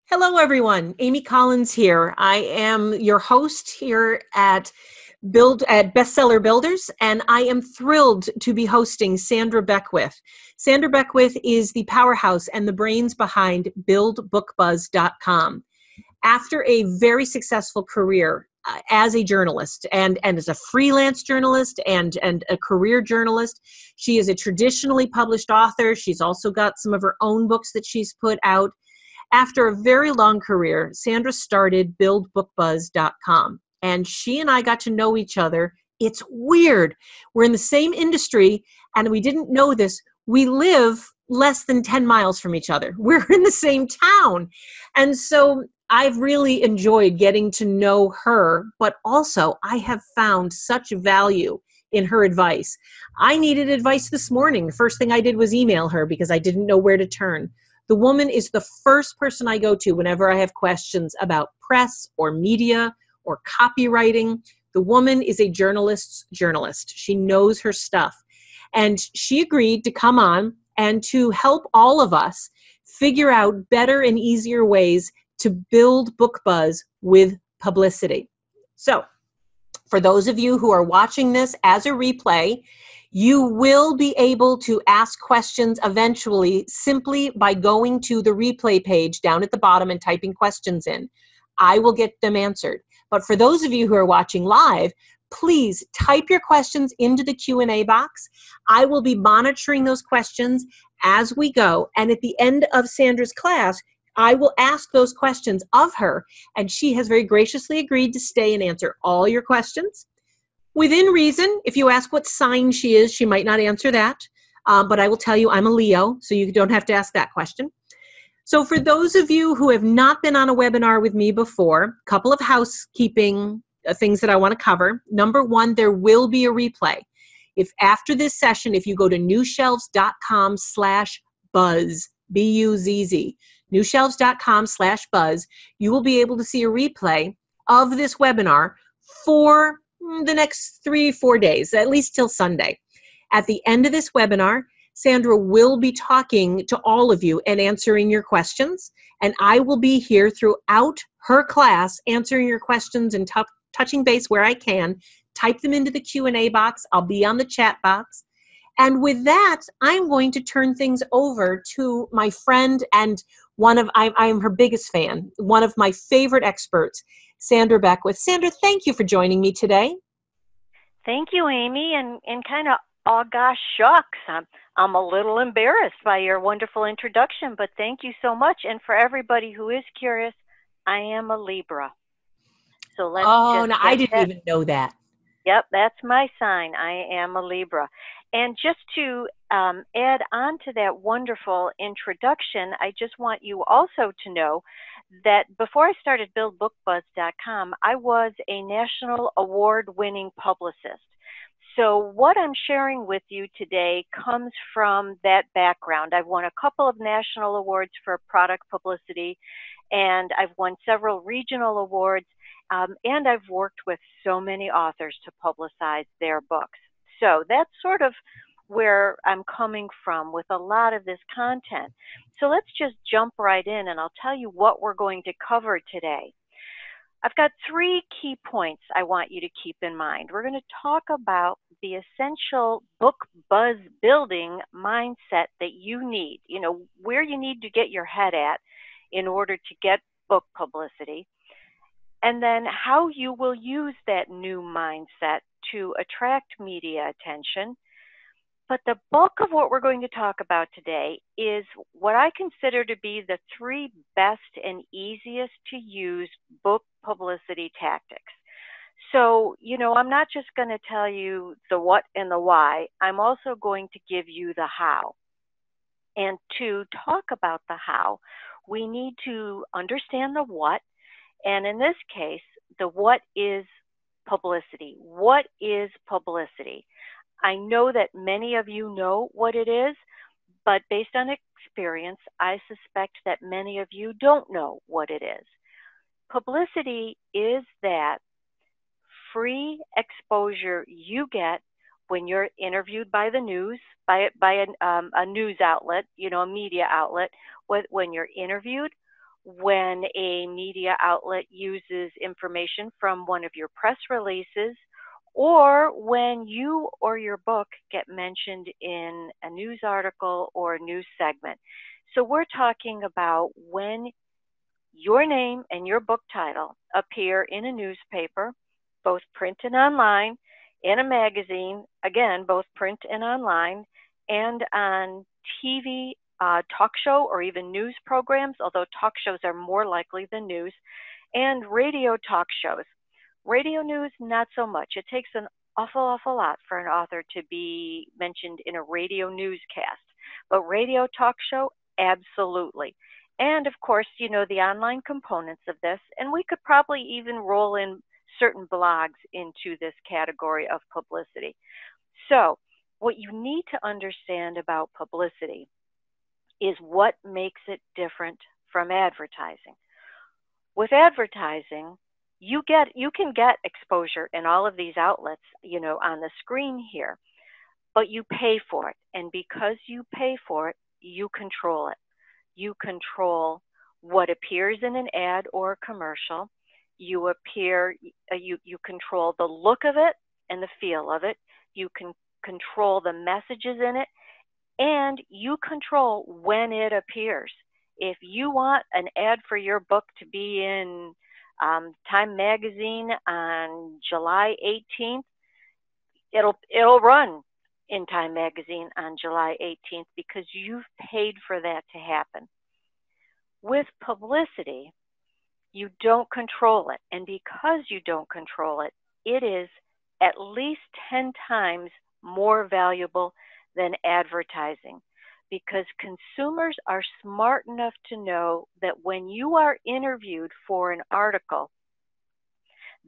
Hello, everyone. Amy Collins here. I am your host here at Bestseller Builders, and I am thrilled to be hosting Sandra Beckwith. Sandra Beckwith is the powerhouse and the brains behind BuildBookBuzz.com. After a very successful career as a journalist and as a freelance journalist and a career journalist, she is a traditionally published author. She's also got some of her own books that she's put out. After a very long career, Sandra started BuildBookBuzz.com, and she and I got to know each other. It's weird. We're in the same industry, and we didn't know this. We live less than 10 miles from each other. We're in the same town. And so I've really enjoyed getting to know her, but also I have found such value in her advice. I needed advice this morning. The first thing I did was email her because I didn't know where to turn. The woman is the first person I go to whenever I have questions about press or media or copywriting. The woman is a journalist's journalist. She knows her stuff. And she agreed to come on and to help all of us figure out better and easier ways to build book buzz with publicity. So, for those of you who are watching this as a replay, you will be able to ask questions eventually simply by going to the replay page down at the bottom and typing questions in. I will get them answered. But for those of you who are watching live, please type your questions into the Q&A box. I will be monitoring those questions as we go. And at the end of Sandra's class, I will ask those questions of her, and she has very graciously agreed to stay and answer all your questions. Within reason, if you ask what sign she is, she might not answer that. But I will tell you I'm a Leo, so you don't have to ask that question. So for those of you who have not been on a webinar with me before, a couple of housekeeping things that I want to cover. Number one, there will be a replay. If after this session, if you go to newshelves.com/buzz, B-U-Z-Z, newshelves.com/buzz, you will be able to see a replay of this webinar for the next 3-4 days, at least till Sunday. At the end of this webinar, Sandra will be talking to all of you and answering your questions, and I will be here throughout her class answering your questions and touching base where I can. Type them into the Q&A box. I'll be on the chat box. And with that, I'm going to turn things over to my friend and I'm her biggest fan, one of my favorite experts, Sandra Beckwith. Sandra, thank you for joining me today. Thank you, Amy, and kind of, oh gosh, shucks. I'm a little embarrassed by your wonderful introduction, but thank you so much. And for everybody who is curious, I am a Libra. So let's I didn't even know that. Yep, that's my sign. I am a Libra. And just to add on to that wonderful introduction, I just want you also to know that before I started BuildBookBuzz.com, I was a national award-winning publicist. So what I'm sharing with you today comes from that background. I've won a couple of national awards for product publicity, and I've won several regional awards, and I've worked with so many authors to publicize their books. So that's sort of where I'm coming from with a lot of this content. So let's just jump right in, and I'll tell you what we're going to cover today. I've got 3 key points I want you to keep in mind. We're going to talk about the essential book buzz building mindset that you need, where you need to get your head at in order to get book publicity, and then how you will use that new mindset to attract media attention. But the bulk of what we're going to talk about today is what I consider to be the 3 best and easiest to use book publicity tactics. So, I'm not just going to tell you the what and the why. I'm also going to give you the how. And to talk about the how, we need to understand the what. And in this case, the what is publicity. What is publicity? I know that many of you know what it is, but based on experience, I suspect that many of you don't know what it is. Publicity is that free exposure you get when you're interviewed by the news, by a news outlet, a media outlet, when you're interviewed, when a media outlet uses information from one of your press releases, or when you or your book get mentioned in a news article or news segment. So we're talking about when your name and your book title appear in a newspaper, both print and online, in a magazine, again, both print and online, and on TV, talk show, or even news programs, although talk shows are more likely than news, and radio talk shows. Radio news, not so much. It takes an awful lot for an author to be mentioned in a radio newscast. But radio talk show, absolutely. And of course, you know, the online components of this, and we could probably even roll in certain blogs into this category of publicity. So what you need to understand about publicity is what makes it different from advertising. With advertising, you can get exposure in all of these outlets, you know, on the screen here, but you pay for it. And because you pay for it, you control it. You control what appears in an ad or a commercial. You control the look of it and the feel of it. You can control the messages in it, and you control when it appears. If you want an ad for your book to be in Time Magazine on July 18th, it'll run in Time Magazine on July 18th because you've paid for that to happen. With publicity, you don't control it. And because you don't control it, it is at least 10 times more valuable than advertising, because consumers are smart enough to know that when you are interviewed for an article,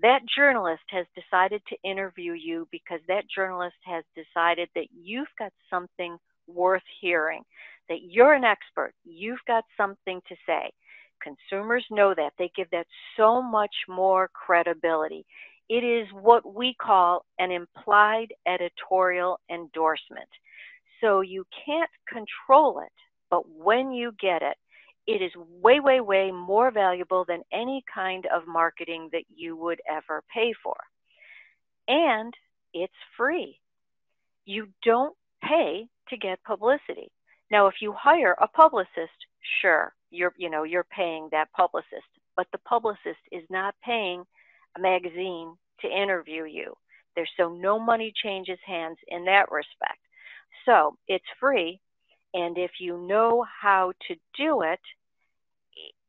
that journalist has decided to interview you because that journalist has decided that you've got something worth hearing, that you're an expert, you've got something to say. Consumers know that. They give that so much more credibility. It is what we call an implied editorial endorsement. So you can't control it, but when you get it, it is way more valuable than any kind of marketing that you would ever pay for. And it's free. You don't pay to get publicity. Now, if you hire a publicist, sure, you're paying that publicist, but the publicist is not paying a magazine to interview you. So no money changes hands in that respect. So it's free, and if you know how to do it,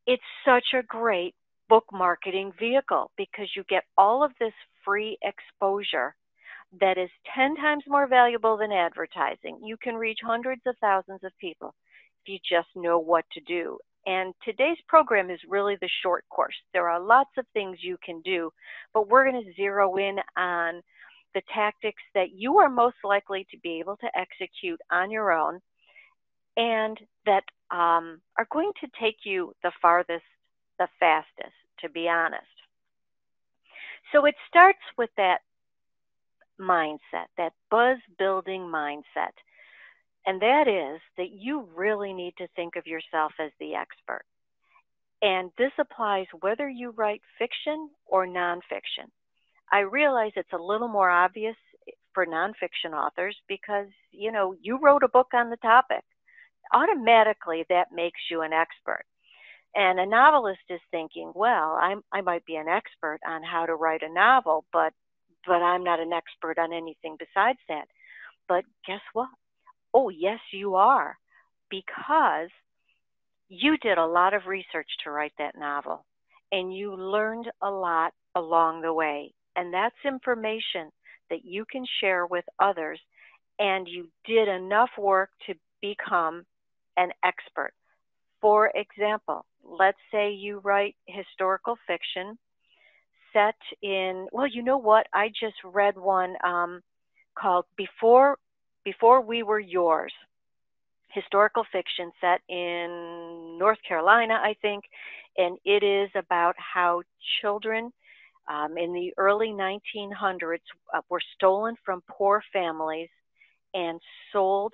it's such a great book marketing vehicle because you get all of this free exposure that is 10 times more valuable than advertising. You can reach hundreds of thousands of people if you just know what to do. And today's program is really the short course. There are lots of things you can do, but we're going to zero in on the tactics that you are most likely to be able to execute on your own and that are going to take you the farthest, the fastest, to be honest. So it starts with that mindset, that buzz building mindset. And that is that you really need to think of yourself as the expert. And this applies whether you write fiction or nonfiction. I realize it's a little more obvious for nonfiction authors because, you wrote a book on the topic. Automatically, that makes you an expert. And a novelist is thinking, well, I might be an expert on how to write a novel, but I'm not an expert on anything besides that. But guess what? Oh, yes, you are, because you did a lot of research to write that novel, and you learned a lot along the way. And that's information that you can share with others, and you did enough work to become an expert. For example, let's say you write historical fiction set in, well, you know what? I just read one called Before We Were Yours. Historical fiction set in North Carolina, I think, and it is about how children in the early 1900s were stolen from poor families and sold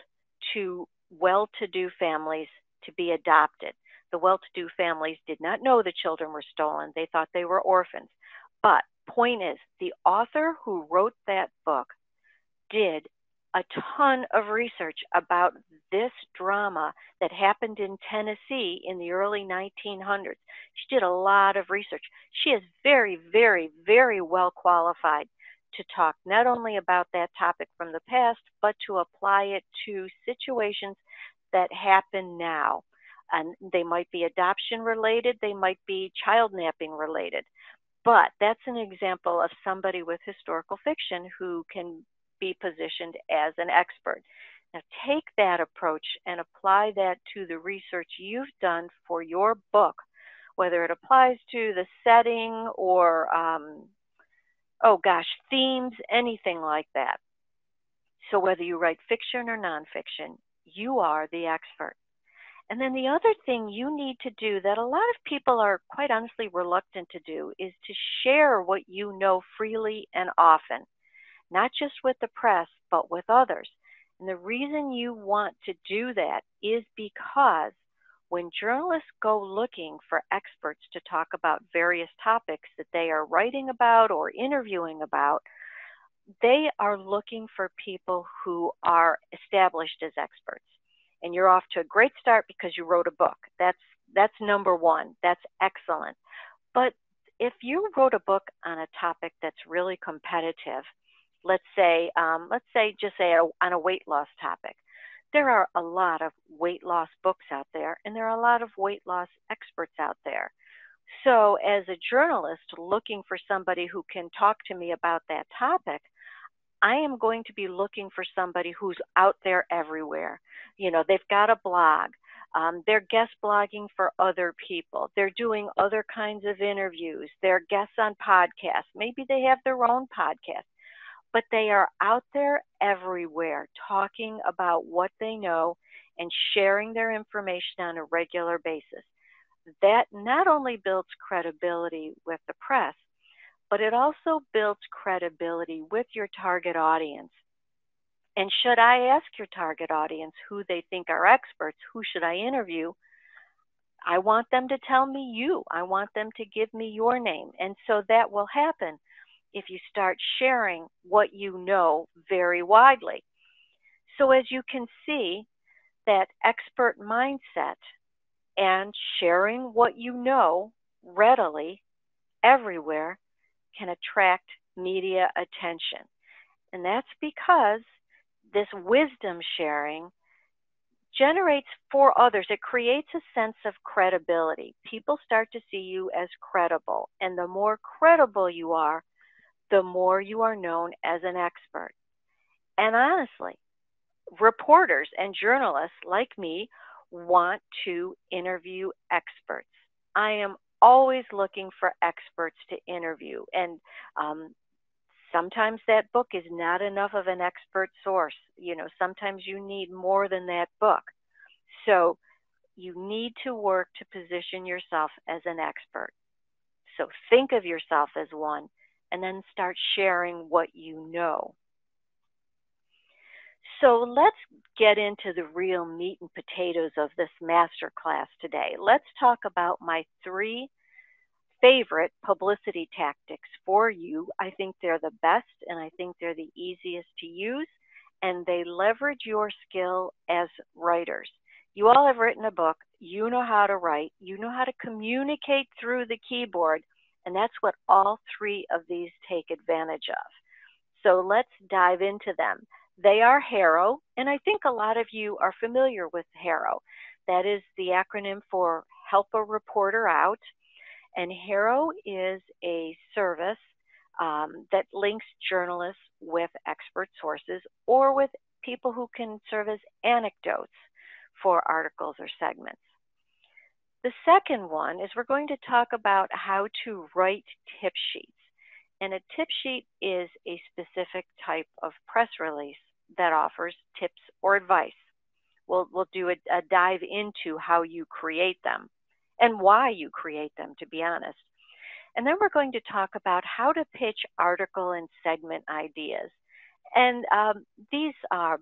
to well-to-do families to be adopted. The well-to-do families did not know the children were stolen. They thought they were orphans. But point is, the author who wrote that book did a ton of research about this drama that happened in Tennessee in the early 1900s. She did a lot of research. She is very, very, very well qualified to talk not only about that topic from the past, but to apply it to situations that happen now. And they might be adoption related, they might be child napping related. But that's an example of somebody with historical fiction who can be positioned as an expert. Now take that approach and apply that to the research you've done for your book, whether it applies to the setting or, themes, anything like that. So whether you write fiction or nonfiction, you are the expert. And then the other thing you need to do that a lot of people are quite honestly reluctant to do is to share what you know freely and often, not just with the press, but with others. And the reason you want to do that is because when journalists go looking for experts to talk about various topics that they are writing about or interviewing about, they are looking for people who are established as experts. And you're off to a great start because you wrote a book. That's number one. That's excellent. But if you wrote a book on a topic that's really competitive, let's say on a weight loss topic, there are a lot of weight loss books out there, and there are a lot of weight loss experts out there. So as a journalist looking for somebody who can talk to me about that topic, I am going to be looking for somebody who's out there everywhere. You know, they've got a blog. They're guest blogging for other people. They're doing other kinds of interviews. They're guests on podcasts. Maybe they have their own podcast. But they are out there everywhere talking about what they know and sharing their information on a regular basis. That not only builds credibility with the press, but it also builds credibility with your target audience. And should I ask your target audience who they think are experts, who should I interview? I want them to tell me you. I want them to give me your name. And so that will happen if you start sharing what you know very widely. So as you can see, that expert mindset and sharing what you know readily everywhere can attract media attention. And that's because this wisdom sharing generates for others. It creates a sense of credibility. People start to see you as credible. And the more credible you are, the more you are known as an expert. And honestly, reporters and journalists like me want to interview experts. I am always looking for experts to interview. And sometimes that book is not enough of an expert source. You know, sometimes you need more than that book. So you need to work to position yourself as an expert. So think of yourself as one, and then start sharing what you know. So let's get into the real meat and potatoes of this masterclass today. Let's talk about my 3 favorite publicity tactics for you. I think they're the best, and I think they're the easiest to use, and they leverage your skill as writers. You all have written a book. You know how to write. You know how to communicate through the keyboard, and that's what all 3 of these take advantage of. So let's dive into them. They are HARO, and I think a lot of you are familiar with HARO. That is the acronym for Help a Reporter Out. And HARO is a service that links journalists with expert sources or with people who can serve as anecdotes for articles or segments. The second one is we're going to talk about how to write tip sheets. And a tip sheet is a specific type of press release that offers tips or advice. We'll do a dive into how you create them and why you create them, to be honest. And then we're going to talk about how to pitch article and segment ideas. And these are,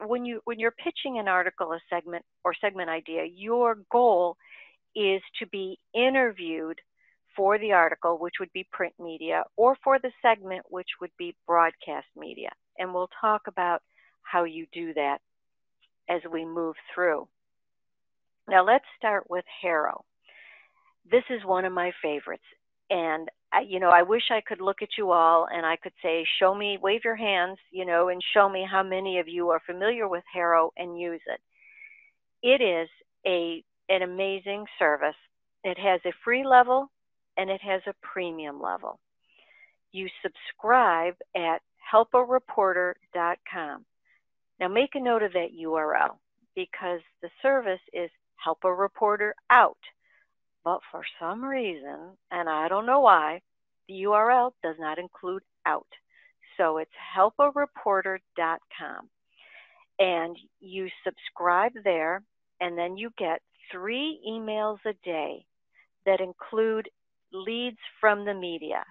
when you're pitching an article, a segment, or segment idea, your goal is to be interviewed for the article, which would be print media, or for the segment, which would be broadcast media. And we'll talk about how you do that as we move through. Now let's start with HARO. This is one of my favorites. And I wish I could look at you all and I could say, show me, wave your hands, and show me how many of you are familiar with HARO and use it. It is an amazing service. It has a free level and it has a premium level. You subscribe at helpareporter.com. Now make a note of that URL because the service is Help a Reporter Out. But for some reason, and I don't know why, the URL does not include out. So it's helpareporter.com. And you subscribe there, and then you get 3 emails a day that include leads from the media.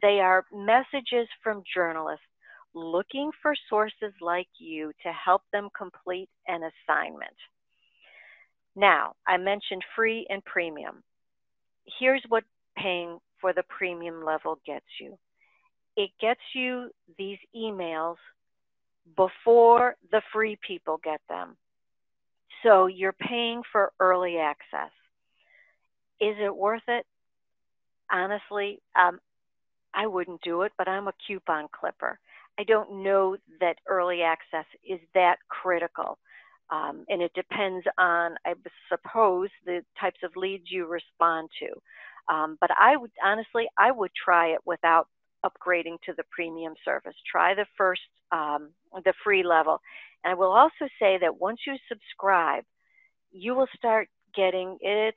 They are messages from journalists looking for sources like you to help them complete an assignment. Now, I mentioned free and premium. Here's what paying for the premium level gets you. It gets you these emails before the free people get them. So you're paying for early access. Is it worth it? Honestly, I wouldn't do it, but I'm a coupon clipper. I don't know that early access is that critical. And it depends on, I suppose, the types of leads you respond to. But I would try it without upgrading to the premium service. Try the first, the free level. And I will also say that once you subscribe, you will start getting it.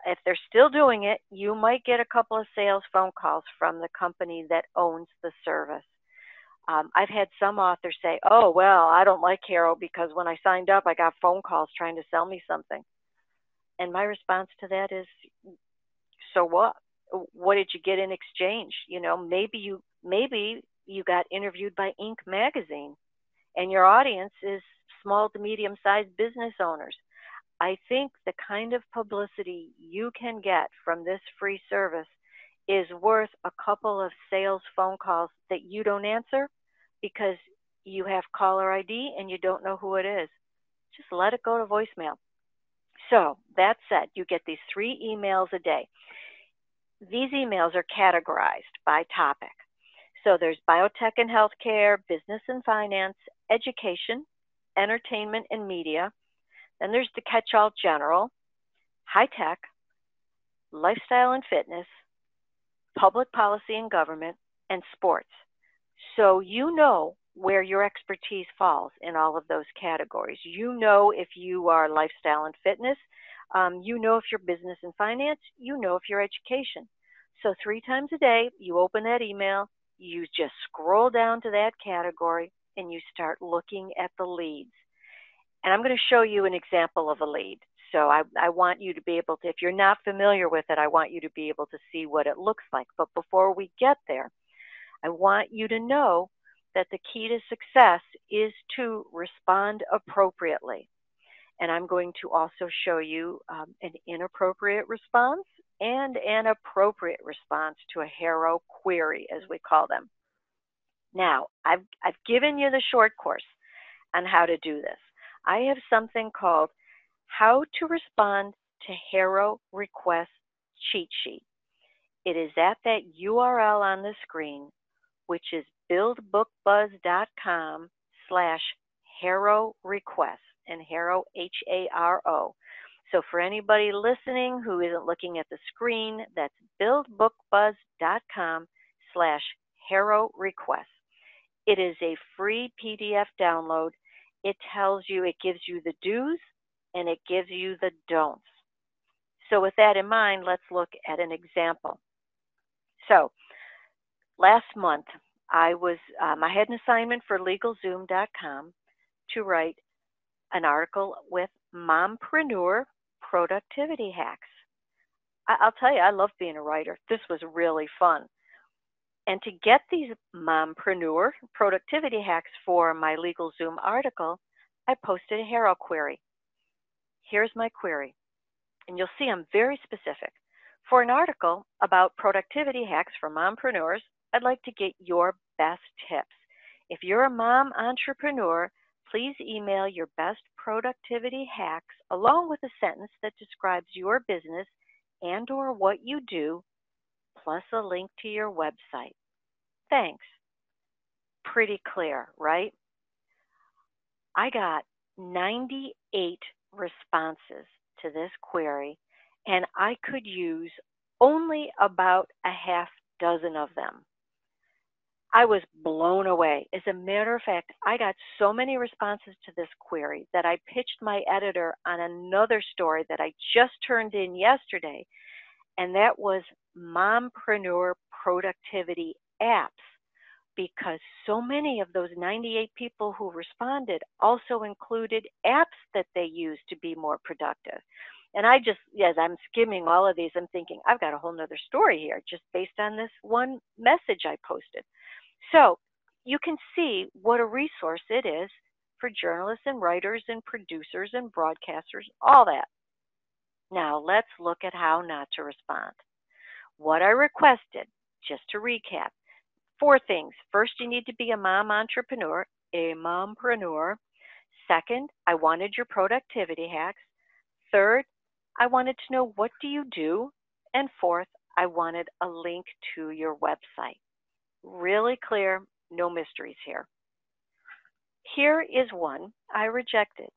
If they're still doing it, you might get a couple of sales phone calls from the company that owns the service. I've had some authors say, oh, well, I don't like HARO because when I signed up, I got phone calls trying to sell me something. And my response to that is, so what? What did you get in exchange? Maybe you got interviewed by Inc. magazine and your audience is small to medium-sized business owners. I think the kind of publicity you can get from this free service is worth a couple of sales phone calls that you don't answer because you have caller ID and you don't know who it is. Just let it go to voicemail. So that said, you get these 3 emails a day. These emails are categorized by topic. So there's biotech and healthcare, business and finance, education, entertainment and media. Then there's the catch-all general, high tech, lifestyle and fitness, public policy and government, and sports. So you know where your expertise falls in all of those categories. You know if you are lifestyle and fitness, you know if you're business and finance, you know if you're education. So 3 times a day, you open that email, you just scroll down to that category, and you start looking at the leads. And I'm going to show you an example of a lead. So I want you to be able to, if you're not familiar with it, I want you to be able to see what it looks like. But before we get there, I want you to know that the key to success is to respond appropriately. And I'm going to also show you an inappropriate response and an appropriate response to a HARO query, as we call them. Now, I've given you the short course on how to do this. I have something called How to Respond to HARO Request Cheat Sheet. It is at that URL on the screen, which is buildbookbuzz.com/HARO request, and HARO, HARO. So for anybody listening who isn't looking at the screen, that's buildbookbuzz.com/HARO request. It is a free PDF download. It tells you, it gives you the do's and it gives you the don'ts. So with that in mind, let's look at an example. So last month, I had an assignment for LegalZoom.com to write an article with mompreneur productivity hacks. I'll tell you, I love being a writer. This was really fun. And to get these mompreneur productivity hacks for my LegalZoom article, I posted a HARO query. Here's my query. And you'll see I'm very specific. For an article about productivity hacks for mompreneurs, I'd like to get your best tips. If you're a mom entrepreneur, please email your best productivity hacks along with a sentence that describes your business and or what you do, plus a link to your website. Thanks. Pretty clear, right? I got 98 responses to this query, and I could use only about a half dozen of them. I was blown away. As a matter of fact, I got so many responses to this query that I pitched my editor on another story that I just turned in yesterday, and that was mompreneur productivity apps, because so many of those 98 people who responded also included apps that they use to be more productive. And I just, as I'm skimming all of these, I'm thinking, I've got a whole nother story here just based on this one message I posted. So you can see what a resource it is for journalists and writers and producers and broadcasters, all that. Now let's look at how not to respond. What I requested, just to recap, 4 things. First, you need to be a mom entrepreneur, a mompreneur. Second, I wanted your productivity hacks. Third, I wanted to know what do you do? And fourth, I wanted a link to your website. Really clear, no mysteries here. Here is one I rejected.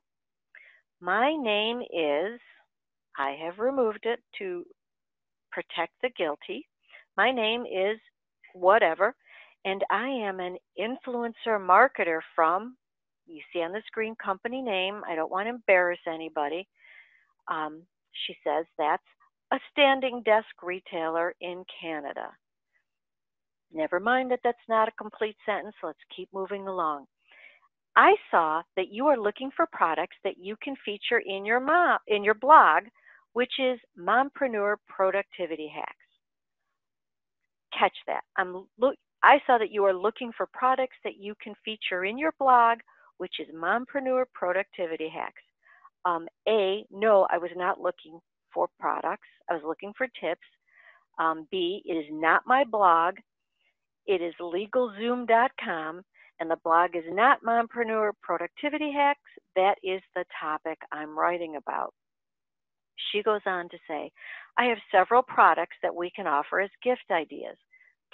My name is, I have removed it to protect the guilty. My name is whatever, and I am an influencer marketer from, you see on the screen, company name. I don't want to embarrass anybody. She says that's a standing desk retailer in Canada. Never mind that that's not a complete sentence. Let's keep moving along. I saw that you are looking for products that you can feature in your blog, which is Mompreneur Productivity Hacks. Catch that. I saw that you are looking for products that you can feature in your blog, which is Mompreneur Productivity Hacks. No, I was not looking for products. I was looking for tips. B, it is not my blog. It is LegalZoom.com, and the blog is not Mompreneur Productivity Hacks. That is the topic I'm writing about. She goes on to say, I have several products that we can offer as gift ideas.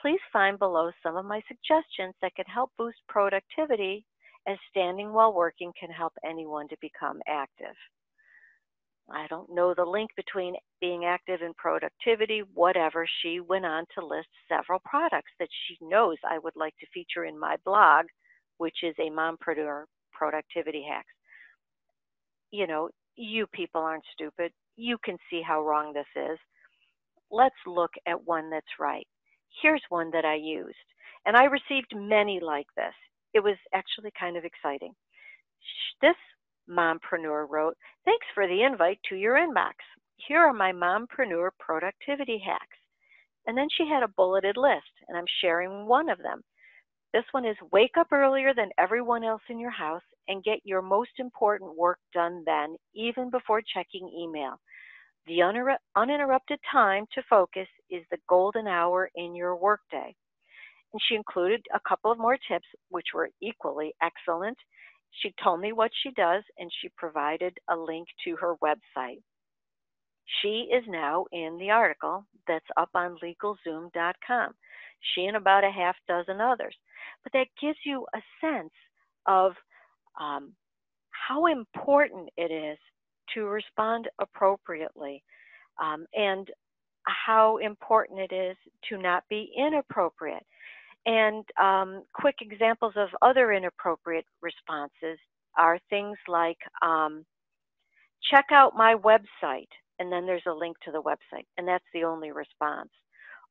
Please find below some of my suggestions that can help boost productivity, as standing while working can help anyone to become active. I don't know the link between being active and productivity, whatever. She went on to list several products that she knows I would like to feature in my blog, which is a Mompreneur Productivity Hacks. You know, you people aren't stupid. You can see how wrong this is. Let's look at one that's right. Here's one that I used, and I received many like this. It was actually kind of exciting. This mompreneur wrote, thanks for the invite to your inbox. Here are my mompreneur productivity hacks. And then she had a bulleted list, and I'm sharing one of them. This one is wake up earlier than everyone else in your house and get your most important work done then, even before checking email. The uninterrupted time to focus is the golden hour in your workday. And she included a couple of more tips, which were equally excellent. She told me what she does, and she provided a link to her website. She is now in the article that's up on LegalZoom.com. She and about a half dozen others. But that gives you a sense of how important it is to respond appropriately, and how important it is to not be inappropriate. And quick examples of other inappropriate responses are things like, check out my website, and then there's a link to the website, and that's the only response.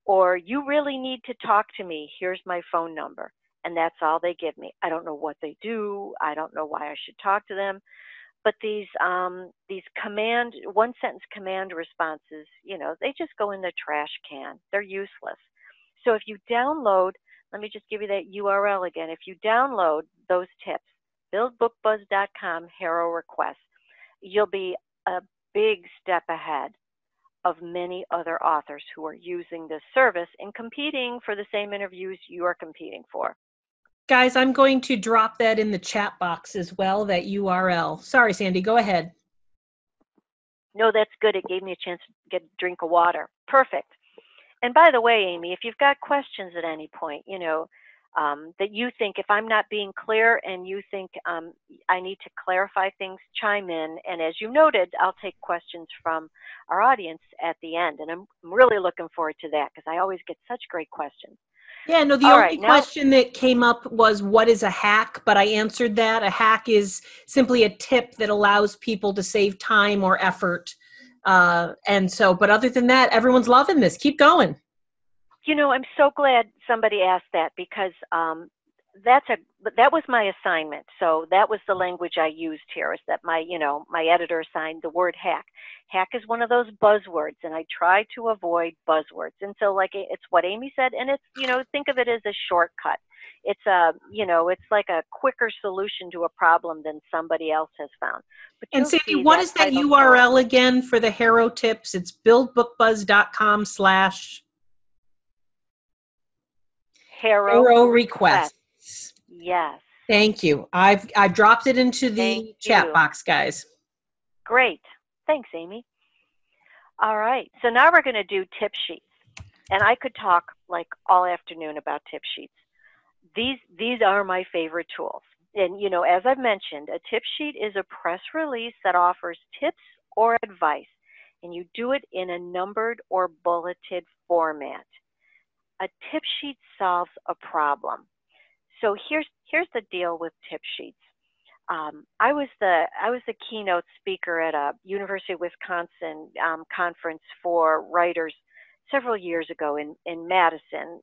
Or you really need to talk to me, here's my phone number, and that's all they give me. I don't know what they do. I don't know why I should talk to them. But these one-sentence command responses, you know, they just go in the trash can. They're useless. So if you download, let me just give you that URL again. If you download those tips, buildbookbuzz.com HARO requests, you'll be big step ahead of many other authors who are using this service and competing for the same interviews you are competing for. Guys, I'm going to drop that in the chat box as well, that URL. Sorry, Sandy, go ahead. No, that's good. It gave me a chance to get a drink of water. Perfect. And by the way, Amy, if you've got questions at any point, that you think, if I'm not being clear and you think I need to clarify things, chime in. And as you noted, I'll take questions from our audience at the end. And I'm really looking forward to that because I always get such great questions. Yeah, no, the only question that came up was, what is a hack? But I answered that. A hack is simply a tip that allows people to save time or effort. But other than that, everyone's loving this. Keep going. I'm so glad somebody asked that because that was my assignment. So that was the language I used here, is that my editor assigned the word hack. Hack is one of those buzzwords, and I try to avoid buzzwords. And so it's what Amy said, and it's, think of it as a shortcut. It's it's like a quicker solution to a problem than somebody else has found. But and Sandy, what is that URL again for the HARO tips? It's buildbookbuzz.com/ HARO requests. Yes. Thank you. I've dropped it into the chat box, guys. Great. Thanks, Amy. All right. So now we're going to do tip sheets. And I could talk like all afternoon about tip sheets. These are my favorite tools. And, as I've mentioned, a tip sheet is a press release that offers tips or advice. And you do it in a numbered or bulleted format. A tip sheet solves a problem. So here's the deal with tip sheets. I was the keynote speaker at a University of Wisconsin conference for writers several years ago in Madison.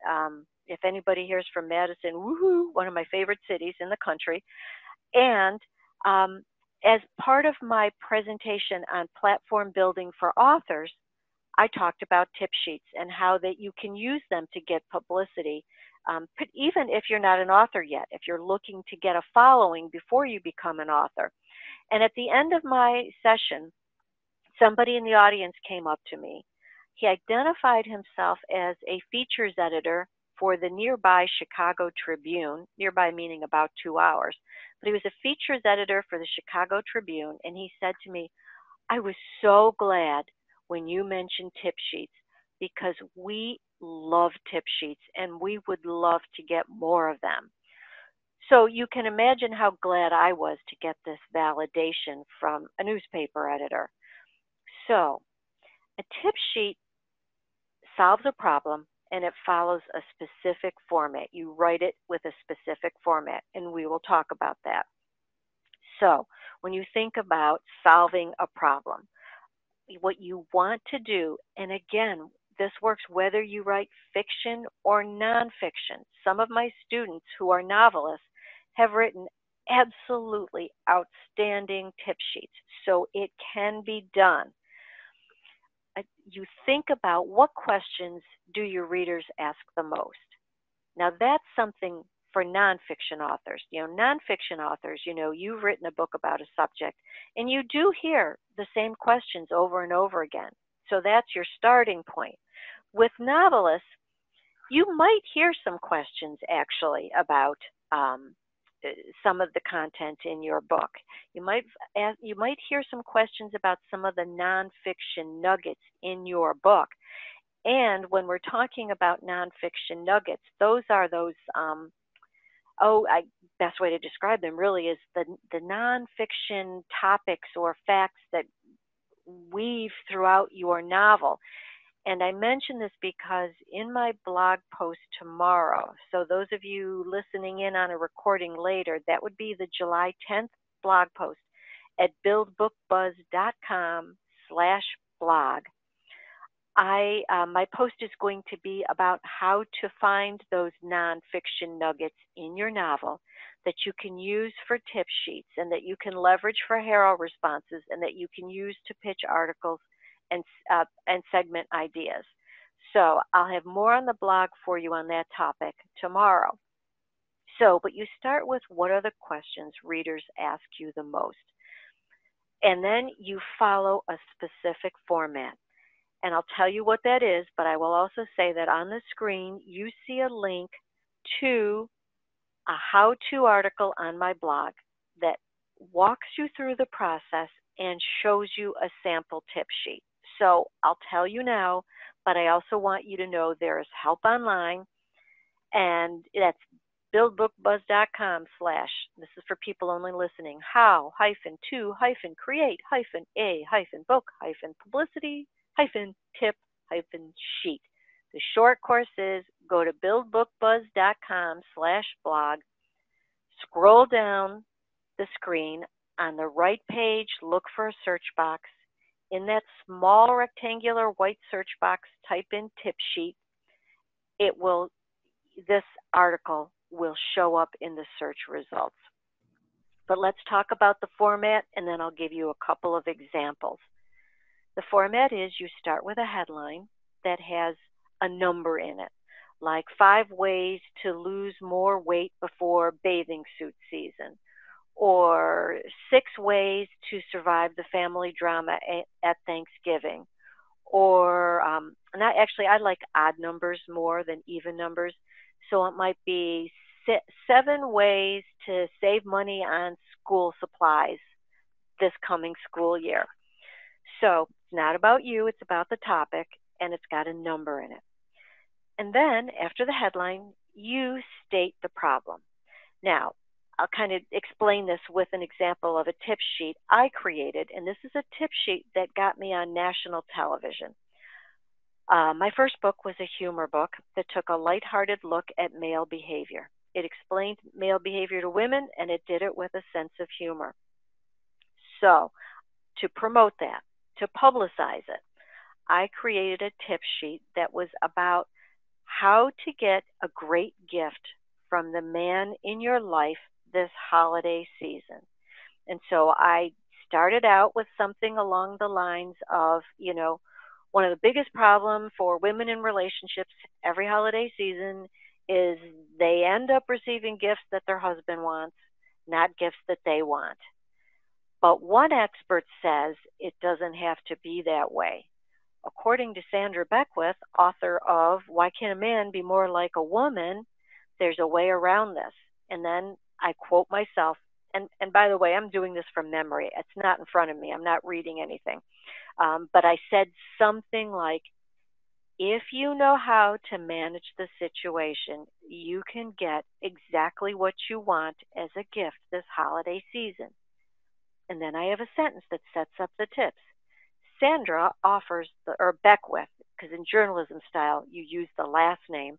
If anybody here is from Madison, woohoo, one of my favorite cities in the country. And as part of my presentation on platform building for authors, I talked about tip sheets and how that you can use them to get publicity, even if you're not an author yet, if you're looking to get a following before you become an author. And at the end of my session, somebody in the audience came up to me. He identified himself as a features editor for the nearby Chicago Tribune, nearby meaning about 2 hours. But he was a features editor for the Chicago Tribune, and he said to me, I was so glad when you mentioned tip sheets, because we love tip sheets and we would love to get more of them. So you can imagine how glad I was to get this validation from a newspaper editor. So a tip sheet solves a problem and it follows a specific format. You write it with a specific format, and we will talk about that. So when you think about solving a problem, what you want to do, and again, this works whether you write fiction or nonfiction. Some of my students who are novelists have written absolutely outstanding tip sheets, so it can be done. You think about, what questions do your readers ask the most? Now that's something for nonfiction authors. Nonfiction authors, you've written a book about a subject and you do hear the same questions over and over again. So that's your starting point. With novelists, you might hear some questions actually about some of the content in your book. You might hear some questions about some of the nonfiction nuggets in your book. And when we're talking about nonfiction nuggets, those are those best way to describe them really is the nonfiction topics or facts that weave throughout your novel. And I mention this because in my blog post tomorrow, so those of you listening in on a recording later, that would be the July 10th blog post at buildbookbuzz.com/blog. My post is going to be about how to find those nonfiction nuggets in your novel that you can use for tip sheets and that you can leverage for HARO responses and that you can use to pitch articles and segment ideas. So I'll have more on the blog for you on that topic tomorrow. But you start with, what are the questions readers ask you the most? And then you follow a specific format. And I'll tell you what that is, but I will also say that on the screen you see a link to a how-to article on my blog that walks you through the process and shows you a sample tip sheet. So I'll tell you now, but I also want you to know there is help online, and that's buildbookbuzz.com/ this is for people only listening, how to create book publicity tip sheet. The short course is go to buildbookbuzz.com/blog, scroll down the screen. On the right page, look for a search box. In that small rectangular white search box, type in tip sheet. This article will show up in the search results. But let's talk about the format, and then I'll give you a couple of examples. The format is you start with a headline that has a number in it, like 5 ways to lose more weight before bathing suit season, or 6 ways to survive the family drama at Thanksgiving, or I like odd numbers more than even numbers. So it might be 7 ways to save money on school supplies this coming school year. So it's not about you, it's about the topic, and it's got a number in it. And then after the headline, you state the problem. Now, I'll kind of explain this with an example of a tip sheet I created, and this is a tip sheet that got me on national television. My first book was a humor book that took a lighthearted look at male behavior. It explained male behavior to women, and it did it with a sense of humor. So, to promote that, to publicize it, I created a tip sheet that was about how to get a great gift from the man in your life this holiday season. And so I started out with something along the lines of, one of the biggest problems for women in relationships every holiday season is they end up receiving gifts that their husband wants, not gifts that they want. But one expert says it doesn't have to be that way. According to Sandra Beckwith, author of Why Can't a Man Be More Like a Woman, there's a way around this. And then I quote myself, and by the way, I'm doing this from memory. It's not in front of me. I'm not reading anything. But I said something like, if you know how to manage the situation, you can get exactly what you want as a gift this holiday season. And then I have a sentence that sets up the tips. Sandra offers, or Beckwith, because in journalism style, you use the last name.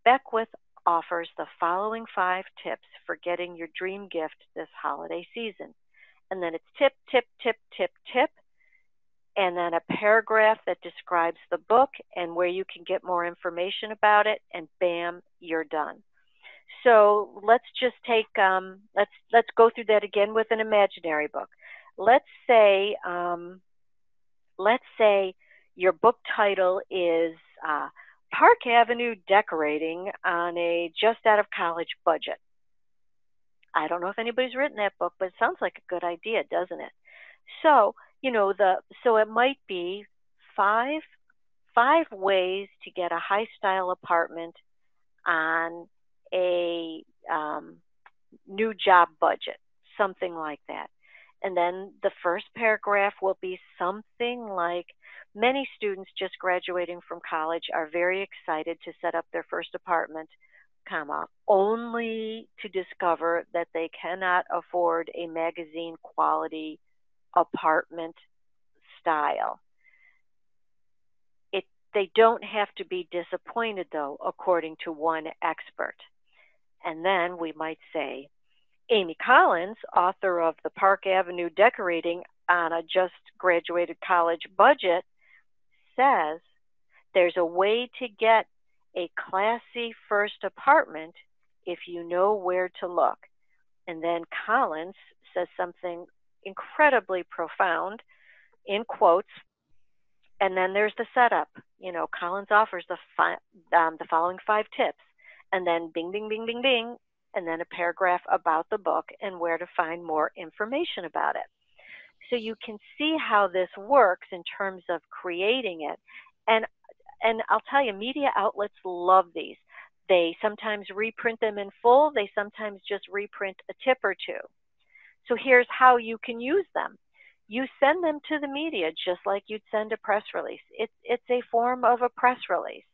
Beckwith offers the following 5 tips for getting your dream gift this holiday season. And then it's tip, tip, tip, tip, tip, and then a paragraph that describes the book and where you can get more information about it, and bam, you're done. So let's just take, let's go through that again with an imaginary book. Let's say your book title is Park Avenue Decorating on a Just Out of College Budget. I don't know if anybody's written that book, but it sounds like a good idea, doesn't it? So, so it might be 5 ways to get a high style apartment on a new job budget, something like that. And then the first paragraph will be something like, many students just graduating from college are very excited to set up their first apartment, only to discover that they cannot afford a magazine quality apartment style. They don't have to be disappointed, though, according to one expert. And then we might say, Amy Collins, author of the Park Avenue Decorating on a Just Graduated College Budget, says there's a way to get a classy first apartment if you know where to look. And then Collins says something incredibly profound in quotes, and then there's the setup. Collins offers the following 5 tips, and then bing, bing, bing, bing, bing, and then a paragraph about the book and where to find more information about it. so you can see how this works in terms of creating it. And I'll tell you, media outlets love these. They sometimes reprint them in full. They sometimes just reprint a tip or two. So here's how you can use them. You send them to the media just like you'd send a press release. It's a form of a press release.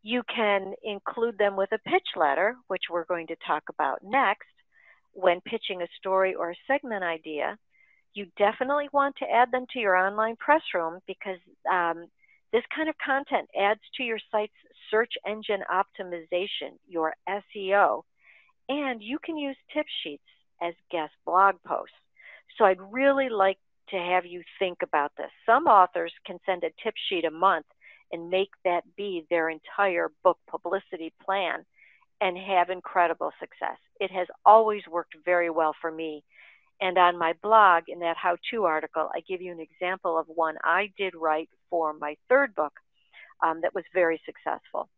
You can include them with a pitch letter, which we're going to talk about next. When pitching a story or a segment idea, you definitely want to add them to your online press room, because this kind of content adds to your site's search engine optimization, your SEO, and you can use tip sheets as guest blog posts. So I'd really like to have you think about this. Some authors can send a tip sheet a month and make that be their entire book publicity plan and have incredible success. It has always worked very well for me. And on my blog, in that how-to article, I give you an example of one I did write for my third book that was very successful.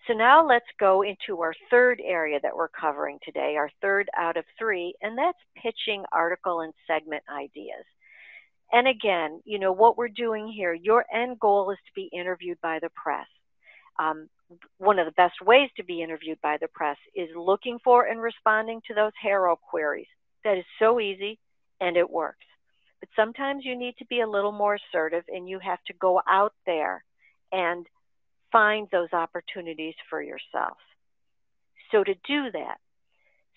So now let's go into our third area that we're covering today, our third out of three, and that's pitching article and segment ideas. And again, you know, what we're doing here, your end goal is to be interviewed by the press. One of the best ways to be interviewed by the press is looking for and responding to those HARO queries. That is so easy, and it works. But sometimes you need to be a little more assertive, and you have to go out there and find those opportunities for yourself. So to do that,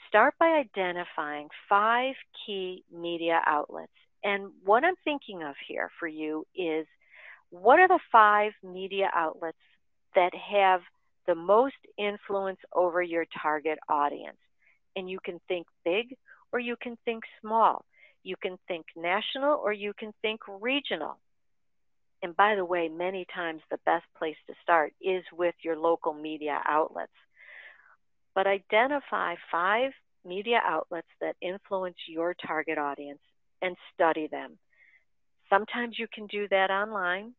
start by identifying 5 key media outlets. And what I'm thinking of here for you is, what are the 5 media outlets that have the most influence over your target audience? And you can think big or you can think small. You can think national or you can think regional. And by the way, many times the best place to start is with your local media outlets. But identify 5 media outlets that influence your target audience and study them. Sometimes you can do that online.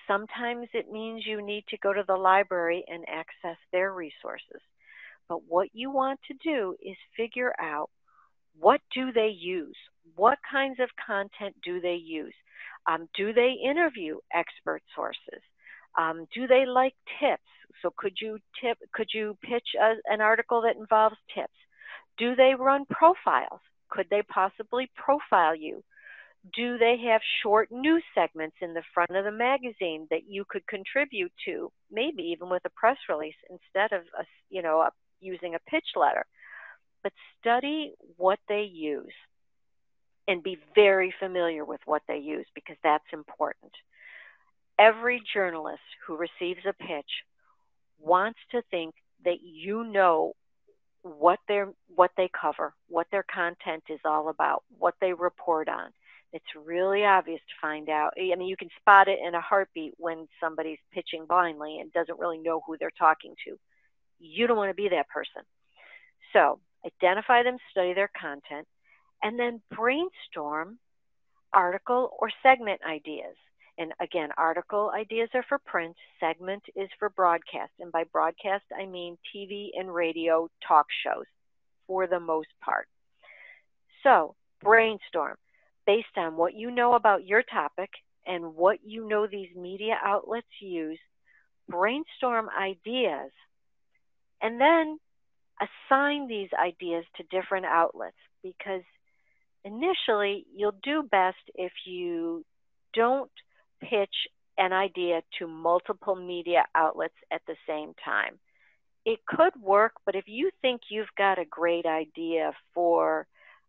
Sometimes it means you need to go to the library and access their resources. But what you want to do is figure out, what do they use? What kinds of content do they use? Do they interview expert sources? Do they like tips? So could you pitch an article that involves tips? Do they run profiles? Could they possibly profile you? Do they have short news segments in the front of the magazine that you could contribute to, maybe even with a press release instead of using a pitch letter? But study what they use and be very familiar with what they use, because that's important. Every journalist who receives a pitch wants to think that you know what they cover, what their content is all about, what they report on. It's really obvious to find out. I mean, you can spot it in a heartbeat when somebody's pitching blindly and doesn't really know who they're talking to. You don't want to be that person. So identify them, study their content, and then brainstorm article or segment ideas. And again, article ideas are for print, segment is for broadcast. And by broadcast, I mean TV and radio talk shows for the most part. So brainstorm based on what you know about your topic and what you know these media outlets use. Brainstorm ideas and then assign these ideas to different outlets, because initially you'll do best if you don't pitch an idea to multiple media outlets at the same time. It could work, but if you think you've got a great idea for,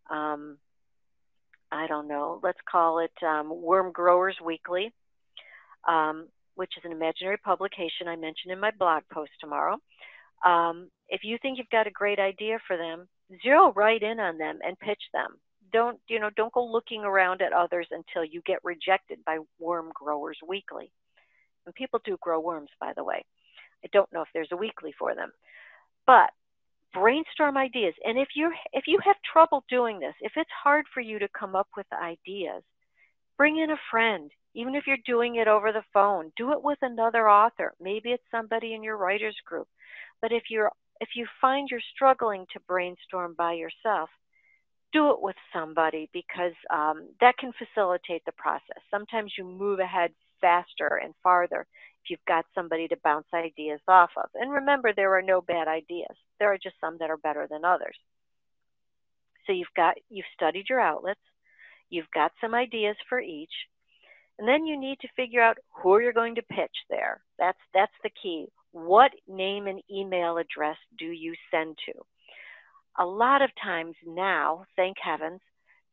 I don't know, let's call it Worm Growers Weekly, which is an imaginary publication I mentioned in my blog post tomorrow. If you think you've got a great idea for them, zero right in on them and pitch them. Don't go looking around at others until you get rejected by Worm Growers Weekly. And people do grow worms, by the way. I don't know if there's a weekly for them. But brainstorm ideas. And if you have trouble doing this, if it's hard for you to come up with ideas, bring in a friend. Even if you're doing it over the phone, do it with another author. Maybe it's somebody in your writers group. But if you find you're struggling to brainstorm by yourself, do it with somebody, because that can facilitate the process. Sometimes you move ahead faster and farther if you've got somebody to bounce ideas off of. And remember, there are no bad ideas. There are just some that are better than others. So you've studied your outlets, you've got some ideas for each, and then you need to figure out who you're going to pitch there. That's the key. What name and email address do you send to? A lot of times now, thank heavens,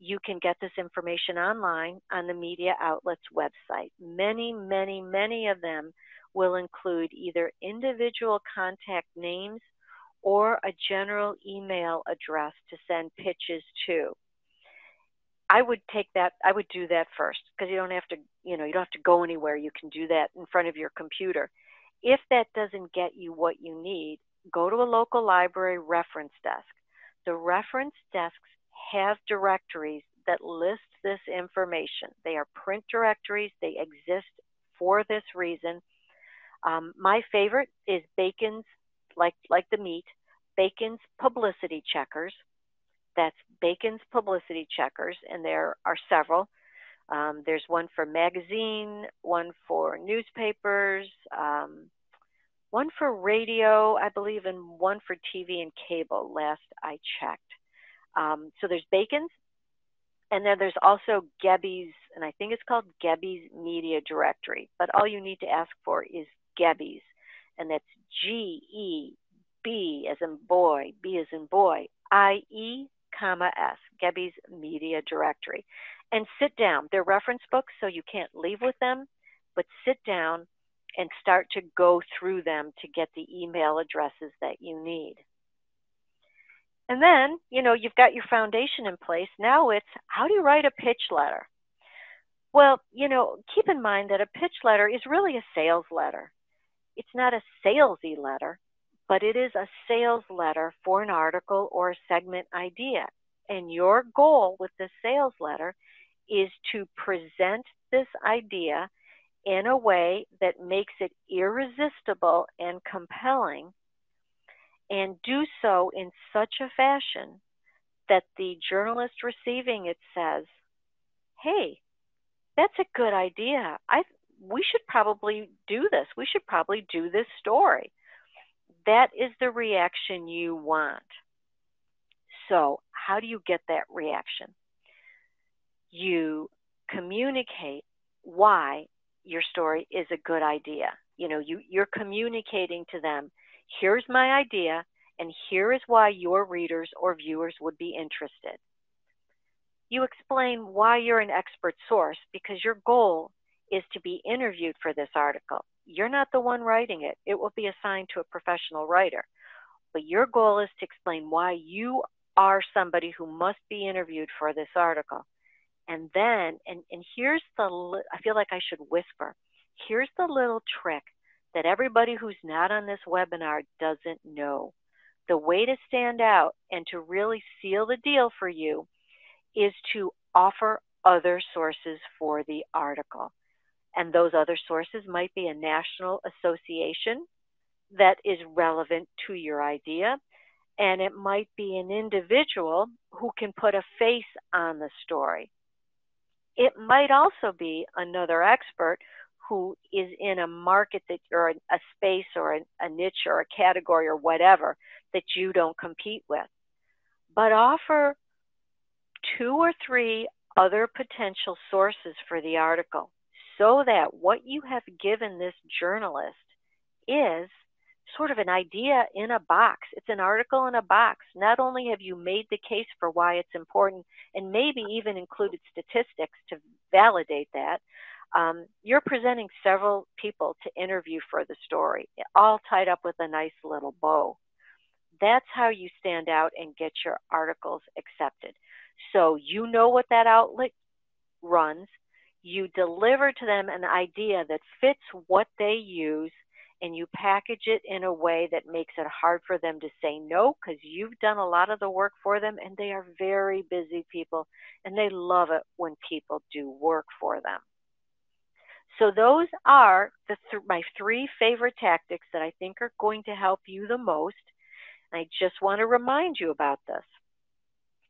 you can get this information online on the media outlet's website. Many, many, many of them will include either individual contact names or a general email address to send pitches to. I would do that first, because you don't have to go anywhere. You can do that in front of your computer. If that doesn't get you what you need, go to a local library reference desk. The reference desks have directories that list this information. They are print directories. They exist for this reason. My favorite is Bacon's, like the meat, Bacon's Publicity Checkers. That's Bacon's Publicity Checkers, and there are several. There's one for magazine, one for newspapers, one for radio, I believe, and one for TV and cable, last I checked. So there's Bacon's, and then there's also Gebby's, and I think it's called Gebby's Media Directory. But all you need to ask for is Gebby's, and that's G-E-B as in boy, B as in boy, I-E, S, Gebby's Media Directory. And sit down. They're reference books, so you can't leave with them, but sit down and start to go through them to get the email addresses that you need. And then, you've got your foundation in place. Now it's, how do you write a pitch letter? Well, keep in mind that a pitch letter is really a sales letter. It's not a salesy letter, but it is a sales letter for an article or a segment idea. And your goal with the sales letter is to present this idea in a way that makes it irresistible and compelling, and do so in such a fashion that the journalist receiving it says, hey, that's a good idea. We should probably do this. We should probably do this story. That is the reaction you want. So how do you get that reaction? You communicate why your story is a good idea. You're communicating to them, here's my idea, and here is why your readers or viewers would be interested. You explain why you're an expert source, because your goal is to be interviewed for this article. You're not the one writing it. It will be assigned to a professional writer. But your goal is to explain why you are somebody who must be interviewed for this article. And then, and here's I feel like I should whisper, here's the little trick that everybody who's not on this webinar doesn't know. The way to stand out and to really seal the deal for you is to offer other sources for the article. And those other sources might be a national association that is relevant to your idea, and it might be an individual who can put a face on the story. It might also be another expert who is in a market or a space or a niche or a category or whatever that you don't compete with. But offer 2 or 3 other potential sources for the article, so that what you have given this journalist is sort of an idea in a box. It's an article in a box. Not only have you made the case for why it's important, and maybe even included statistics to validate that, you're presenting several people to interview for the story, all tied up with a nice little bow. That's how you stand out and get your articles accepted. So you know what that outlet runs. You deliver to them an idea that fits what they use, and you package it in a way that makes it hard for them to say no, because you've done a lot of the work for them, and they are very busy people, and they love it when people do work for them. So those are my 3 favorite tactics that I think are going to help you the most. And I just want to remind you about this.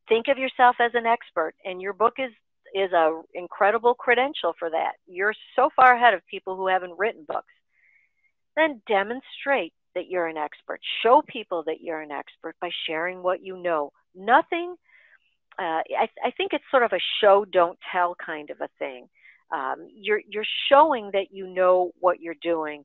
think of yourself as an expert, and your book is a incredible credential for that. You're so far ahead of people who haven't written books. Then demonstrate that you're an expert. Show people that you're an expert by sharing what you know. Nothing, I think it's sort of a show, don't tell kind of a thing. You're showing that you know what you're doing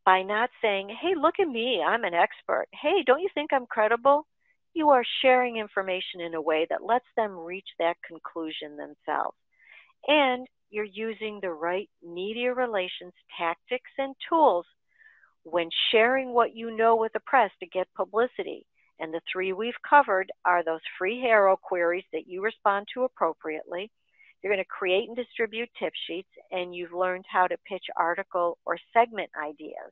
by not saying, hey, look at me, I'm an expert. Hey, don't you think I'm credible? You are sharing information in a way that lets them reach that conclusion themselves. And you're using the right media relations tactics and tools when sharing what you know with the press to get publicity. And the three we've covered are those free HARO queries that you respond to appropriately. You're going to create and distribute tip sheets, and you've learned how to pitch article or segment ideas.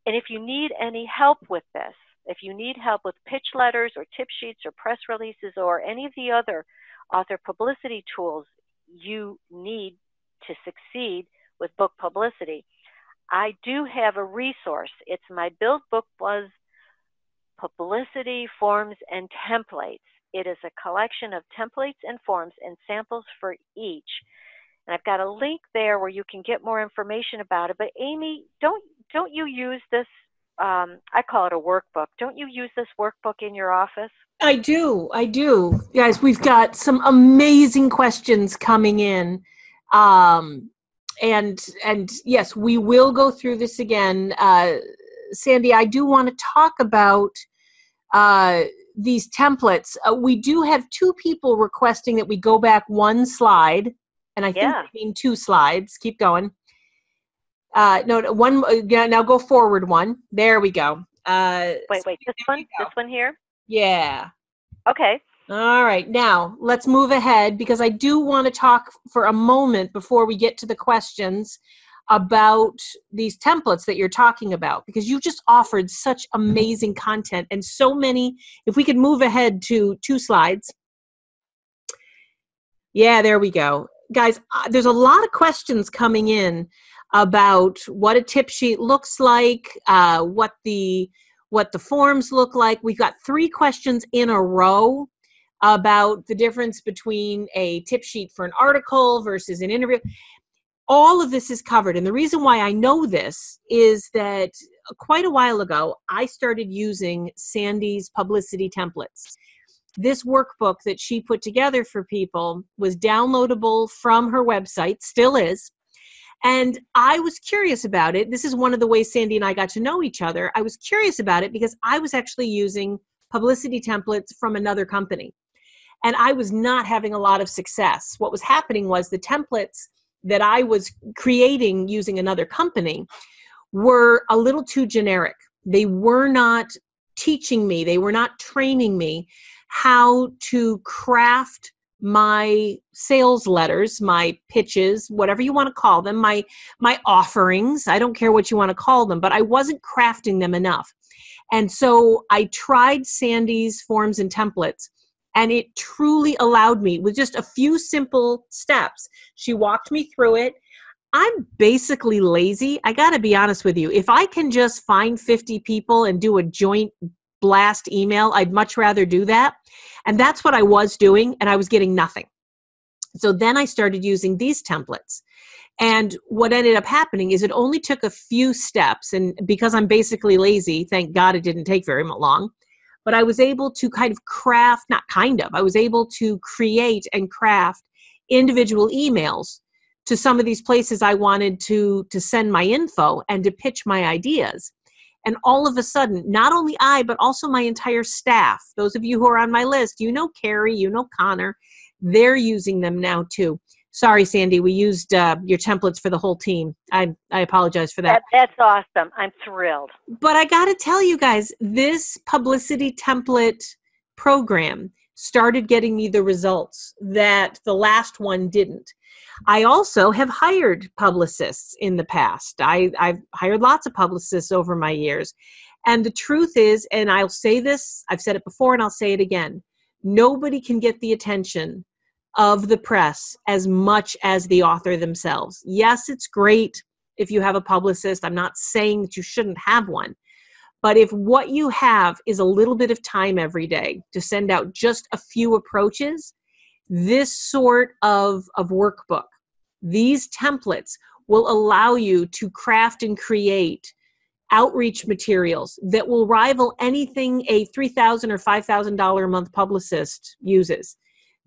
And if you need any help with this, if you need help with pitch letters or tip sheets or press releases or any of the other author publicity tools you need to succeed with book publicity, I do have a resource. It's my Build Book Buzz Publicity Forms and Templates. It is a collection of templates and forms and samples for each. And I've got a link there where you can get more information about it. But Amy, don't you use this, I call it a workbook. Don't you use this workbook in your office? I do. Guys, we've got some amazing questions coming in. And yes, we will go through this again. Sandy, I do want to talk about these templates. We do have two people requesting that we go back one slide, and I think I mean two slides. Keep going. No, one. Now go forward one. There we go. Wait. This one. This one here. Yeah. Okay. All right. Now let's move ahead, because I do want to talk for a moment before we get to the questions about these templates that you're talking about, because you just offered such amazing content and so many. If we could move ahead to two slides. Yeah, there we go. Guys, there's a lot of questions coming in about what a tip sheet looks like, what the forms look like. We've got 3 questions in a row about the difference between a tip sheet for an article versus an interview. All of this is covered. And the reason why I know this is that quite a while ago, I started using Sandy's publicity templates. This workbook that she put together for people was downloadable from her website, still is. And I was curious about it. This is one of the ways Sandy and I got to know each other. I was curious about it because I was actually using publicity templates from another company. And I was not having a lot of success. What was happening was the templates that I was creating using another company were a little too generic. They were not teaching me, they were not training me how to craft my sales letters, my pitches, whatever you want to call them, my offerings. I don't care what you want to call them, but I wasn't crafting them enough. And so I tried Sandy's forms and templates, and it truly allowed me, with just a few simple steps. She walked me through it. I'm basically lazy. I got to be honest with you. If I can just find 50 people and do a joint blast email, I'd much rather do that. And that's what I was doing, and I was getting nothing. So then I started using these templates. And what ended up happening is it only took a few steps. And because I'm basically lazy, thank God it didn't take very long. But I was able to I was able to create and craft individual emails to some of these places I wanted to send my info and to pitch my ideas. And all of a sudden, not only I, but also my entire staff, those of you who are on my list, you know Carrie, you know Connor, they're using them now too. Sorry, Sandy, we used your templates for the whole team. I apologize for that. That's awesome. I'm thrilled. But I got to tell you guys, this publicity template program started getting me the results that the last one didn't. I also have hired publicists in the past. I've hired lots of publicists over my years. And the truth is, and I'll say this, I've said it before and I'll say it again, nobody can get the attention of the press as much as the author themselves. Yes, it's great if you have a publicist. I'm not saying that you shouldn't have one. But if what you have is a little bit of time every day to send out just a few approaches, this sort of workbook, these templates will allow you to craft and create outreach materials that will rival anything a $3,000 or $5,000 a month publicist uses.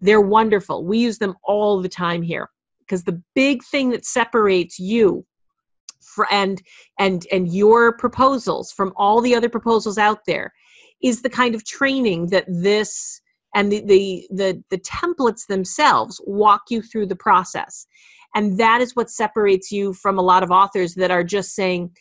They're wonderful. We use them all the time here because the big thing that separates you and your proposals from all the other proposals out there is the kind of training that this and the templates themselves walk you through the process. And that is what separates you from a lot of authors that are just saying,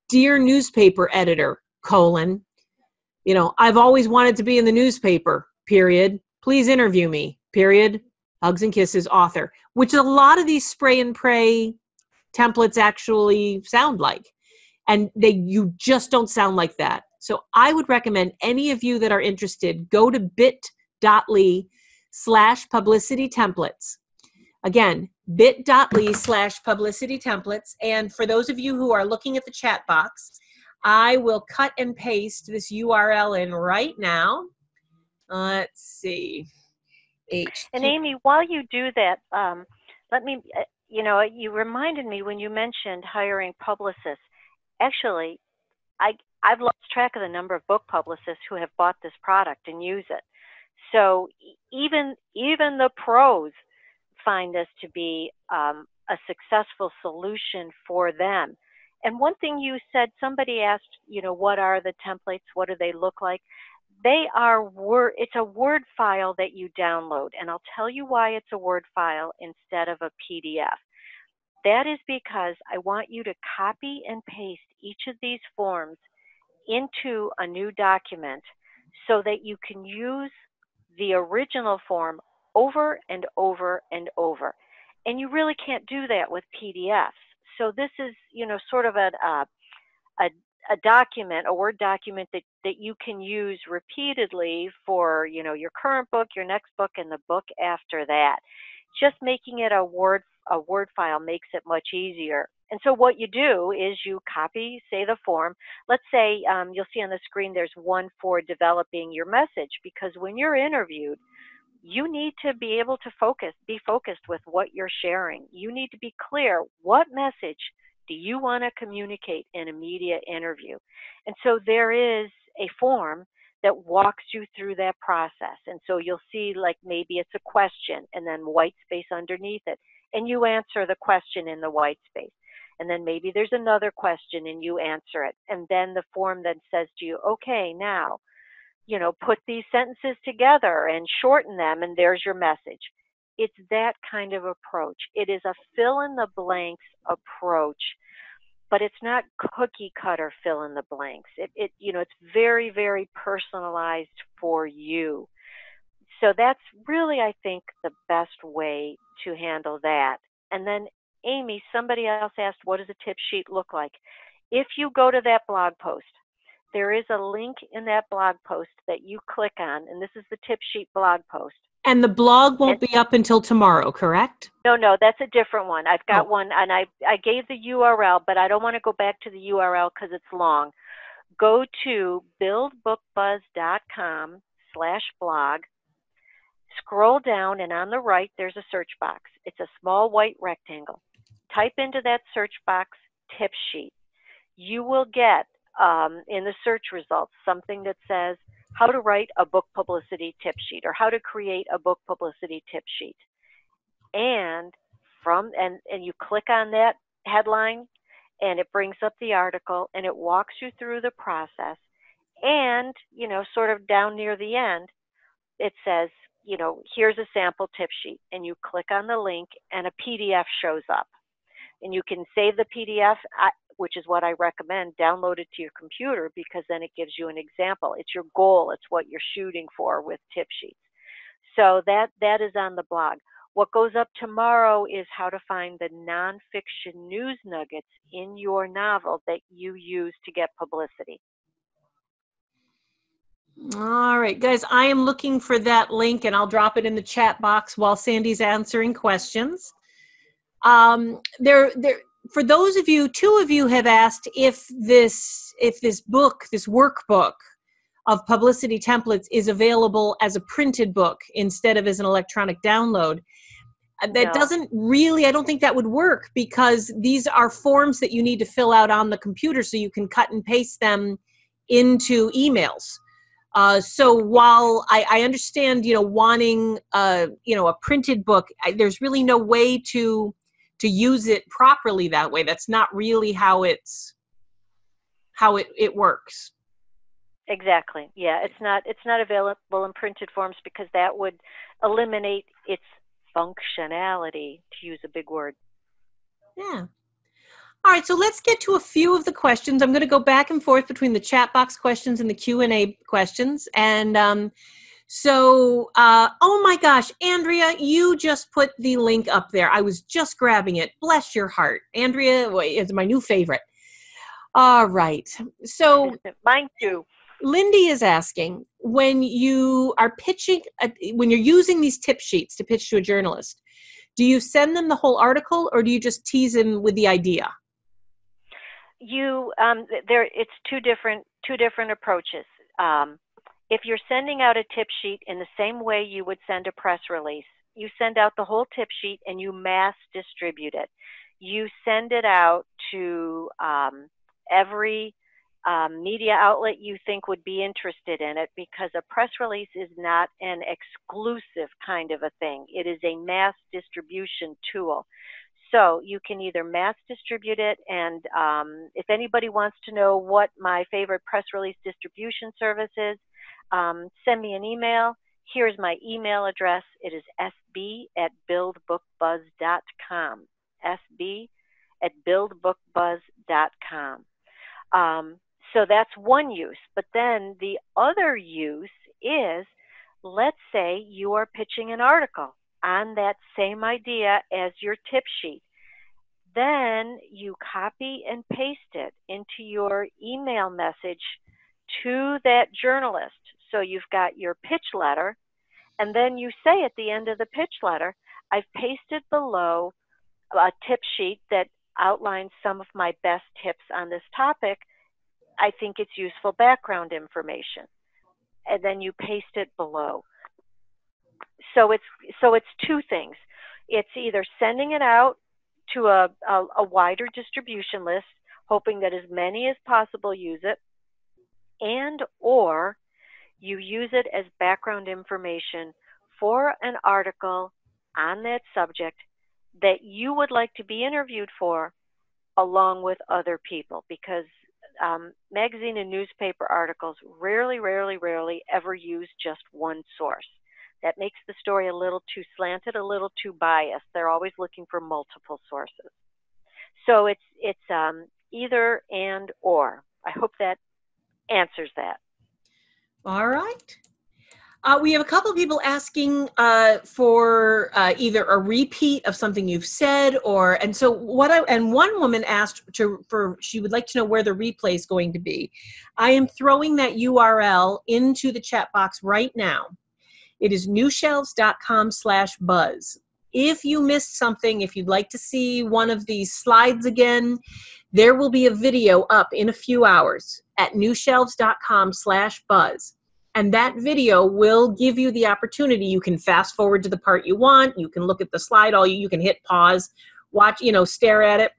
"Dear newspaper editor, I've always wanted to be in the newspaper, period. Please interview me, period. Hugs and kisses, author," which a lot of these spray and pray templates actually sound like. And you just don't sound like that. So I would recommend any of you that are interested, go to bit.ly/publicity templates. Again, bit.ly/publicity templates. And for those of you who are looking at the chat box, I will cut and paste this URL in right now. Let's see. And Amy, while you do that, let me, you reminded me when you mentioned hiring publicists. Actually, I've lost track of the number of book publicists who have bought this product and use it. So even the pros find this to be a successful solution for them. And one thing you said, somebody asked, what are the templates? What do they look like? It's a Word file that you download. And I'll tell you why it's a Word file instead of a PDF. That is because I want you to copy and paste each of these forms into a new document so that you can use the original form over and over and over. And you really can't do that with PDFs. So this is, sort of a document, a Word document that you can use repeatedly for, your current book, your next book, and the book after that. Just making it a Word file makes it much easier. And so what you do is you copy, say, the form. Let's say you'll see on the screen there's one for developing your message, because when you're interviewed, you need to be able to be focused with what you're sharing. You need to be clear, what message do you want to communicate in a media interview? And so there is a form that walks you through that process. And so you'll see, like, maybe it's a question and then white space underneath it, and you answer the question in the white space. And then maybe there's another question and you answer it. And then the form then says to you, okay, now, put these sentences together and shorten them, and there's your message. It's that kind of approach. It is a fill in the blanks approach, but it's not cookie cutter fill in the blanks. It's very, very personalized for you. So that's really, I think, the best way to handle that. And then, Amy, somebody else asked, what does a tip sheet look like? If you go to that blog post, there is a link in that blog post that you click on, and this is the tip sheet blog post. And the blog won't be up until tomorrow, correct? No, that's a different one. I've got one, and I gave the URL, but I don't want to go back to the URL because it's long. Go to buildbookbuzz.com/blog. Scroll down, and on the right, there's a search box. It's a small white rectangle. Type into that search box, tip sheet. You will get, in the search results, something that says how to write a book publicity tip sheet, or how to create a book publicity tip sheet. And you click on that headline, and it brings up the article, and it walks you through the process. And, sort of down near the end, it says, here's a sample tip sheet, and you click on the link and a PDF shows up. And you can save the PDF, which is what I recommend, download it to your computer, because then it gives you an example. It's your goal. It's what you're shooting for with tip sheets. So that is on the blog. What goes up tomorrow is how to find the nonfiction news nuggets in your novel that you use to get publicity. All right, guys, I am looking for that link, and I'll drop it in the chat box while Sandy's answering questions. for those of you, two of you have asked if this book, this workbook of publicity templates is available as a printed book instead of as an electronic download. That doesn't really, I don't think that would work, because these are forms that you need to fill out on the computer so you can cut and paste them into emails. So while I understand, wanting, a printed book, there's really no way to use it properly that way. That's not really how it works. Exactly. Yeah, it's not available in printed forms because that would eliminate its functionality, to use a big word. Yeah. All right, so let's get to a few of the questions. I'm going to go back and forth between the chat box questions and the Q&A questions. And oh my gosh, Andrea, you just put the link up there. I was just grabbing it. Bless your heart. Andrea is my new favorite. All right. So mine too. Lindy is asking, when you are pitching, when you're using these tip sheets to pitch to a journalist, do you send them the whole article or do you just tease them with the idea? It's two different approaches. If you're sending out a tip sheet in the same way you would send a press release, you send out the whole tip sheet and you mass distribute it. You send it out to every media outlet you think would be interested in it, because a press release is not an exclusive kind of a thing. It is a mass distribution tool. So you can either mass distribute it, and if anybody wants to know what my favorite press release distribution service is, send me an email. Here's my email address. It is sb@buildbookbuzz.com. sb@buildbookbuzz.com. So that's one use. But then the other use is, let's say you are pitching an article on that same idea as your tip sheet. Then you copy and paste it into your email message to that journalist. So you've got your pitch letter, and then you say at the end of the pitch letter, I've pasted below a tip sheet that outlines some of my best tips on this topic. I think it's useful background information. And then you paste it below. So it's two things. It's either sending it out to a wider distribution list, hoping that as many as possible use it, and or you use it as background information for an article on that subject that you would like to be interviewed for along with other people, because magazine and newspaper articles rarely ever use just one source. That makes the story a little too slanted, a little too biased. They're always looking for multiple sources. So it's either and or. I hope that answers that. All right. We have a couple of people asking for either a repeat of something you've said, and one woman asked she would like to know where the replay is going to be. I am throwing that URL into the chat box right now. It is newshelves.com/buzz. If you missed something, if you'd like to see one of these slides again, there will be a video up in a few hours at newshelves.com/buzz. And that video will give you the opportunity. You can fast forward to the part you want. You can look at the slide. You can hit pause, watch, stare at it.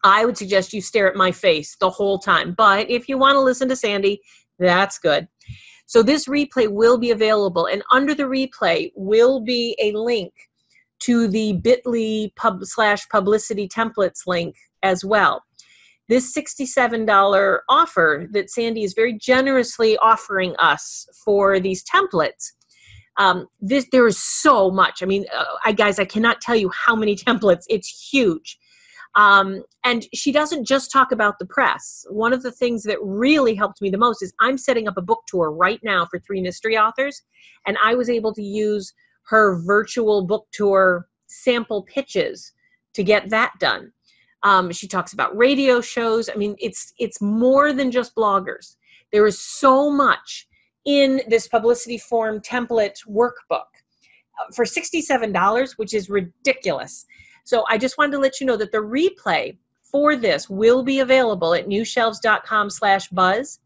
I would suggest you stare at my face the whole time. But if you want to listen to Sandy, that's good. So this replay will be available. And under the replay will be a link to the bit.ly/publicity templates link as well. This $67 offer that Sandy is very generously offering us for these templates, there is so much. I mean, guys, I cannot tell you how many templates. It's huge. And she doesn't just talk about the press. One of the things that really helped me the most is I'm setting up a book tour right now for 3 mystery authors, and I was able to use her virtual book tour sample pitches to get that done. She talks about radio shows. I mean, it's more than just bloggers. There is so much in this publicity form template workbook for $67, which is ridiculous. So I just wanted to let you know that the replay for this will be available at newshelves.com/buzz.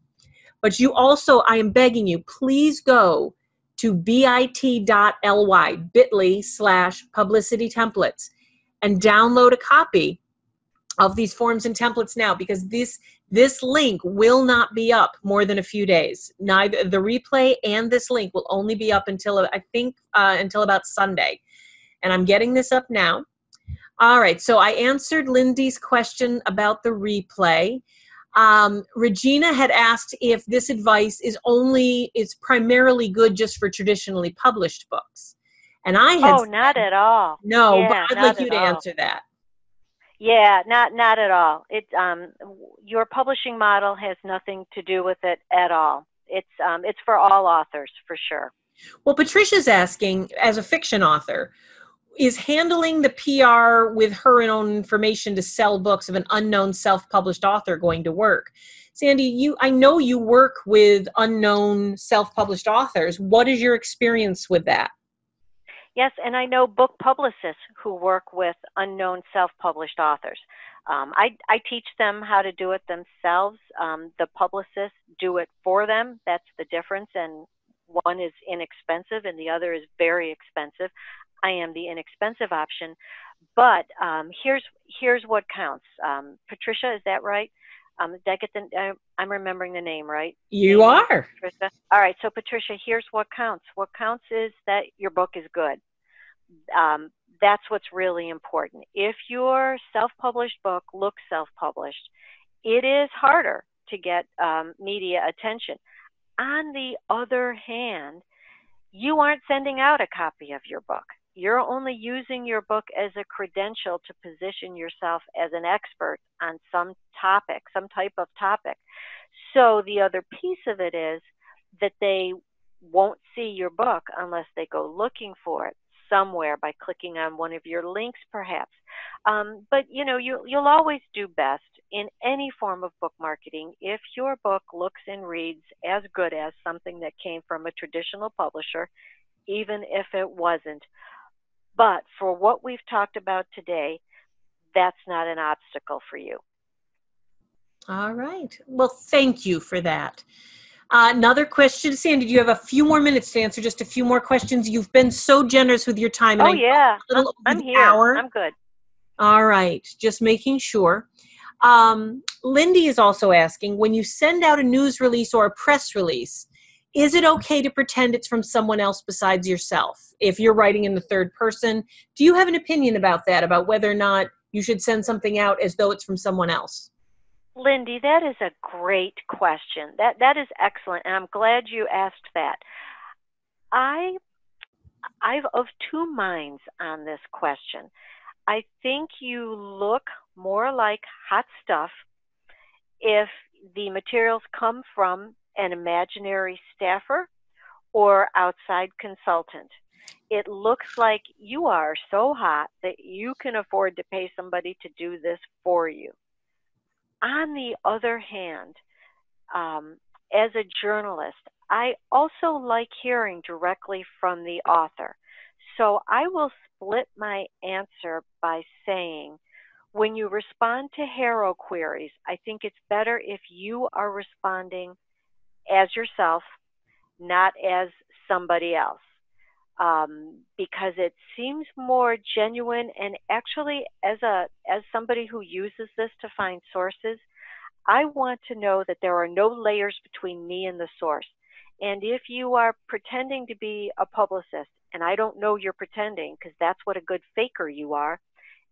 But you also, I am begging you, please go to bit.ly/publicity templates and download a copy of these forms and templates now, because this link will not be up more than a few days. Neither the replay and this link will only be up until, I think, until about Sunday. And I'm getting this up now. All right, so I answered Lindy's question about the replay. Regina had asked if this advice is primarily good just for traditionally published books. And I had said, not at all. No, yeah, but I'd like you to answer that. Yeah, not at all. Your publishing model has nothing to do with it at all. It's for all authors, for sure. Well, Patricia's asking, as a fiction author, is handling the PR with her own information to sell books of an unknown self-published author going to work? Sandy, I know you work with unknown self-published authors. What is your experience with that? Yes, and I know book publicists who work with unknown self-published authors. I teach them how to do it themselves. The publicists do it for them. That's the difference. And one is inexpensive and the other is very expensive. I am the inexpensive option. But here's what counts. Patricia, is that right? Did I get I'm remembering the name, right? You are. Patricia. All right, so Patricia, here's what counts. What counts is that your book is good. That's what's really important. If your self-published book looks self-published, it is harder to get media attention. On the other hand, you aren't sending out a copy of your book. You're only using your book as a credential to position yourself as an expert on some topic, some type of topic. So the other piece of it is that they won't see your book unless they go looking for it somewhere by clicking on one of your links, perhaps. But you'll always do best in any form of book marketing if your book looks and reads as good as something that came from a traditional publisher, even if it wasn't. But for what we've talked about today, that's not an obstacle for you. All right. Well, thank you for that. Another question, Sandy, do you have a few more minutes to answer just a few more questions? You've been so generous with your time. And I'm here. Hour. I'm good. All right. Just making sure. Lindy is also asking, when you send out a news release or a press release, is it okay to pretend it's from someone else besides yourself? If you're writing in the third person, do you have an opinion about that, about whether or not you should send something out as though it's from someone else? Lindy, that is a great question. That is excellent, and I'm glad you asked that. I've of two minds on this question. I think you look more like hot stuff if the materials come from an imaginary staffer or outside consultant. It looks like you are so hot that you can afford to pay somebody to do this for you. On the other hand, as a journalist, I also like hearing directly from the author. So I will split my answer by saying, when you respond to HARO queries, I think it's better if you are responding as yourself, not as somebody else, because it seems more genuine. And actually, as somebody who uses this to find sources, I want to know that there are no layers between me and the source. And if you are pretending to be a publicist, and I don't know you're pretending, because that's what a good faker you are,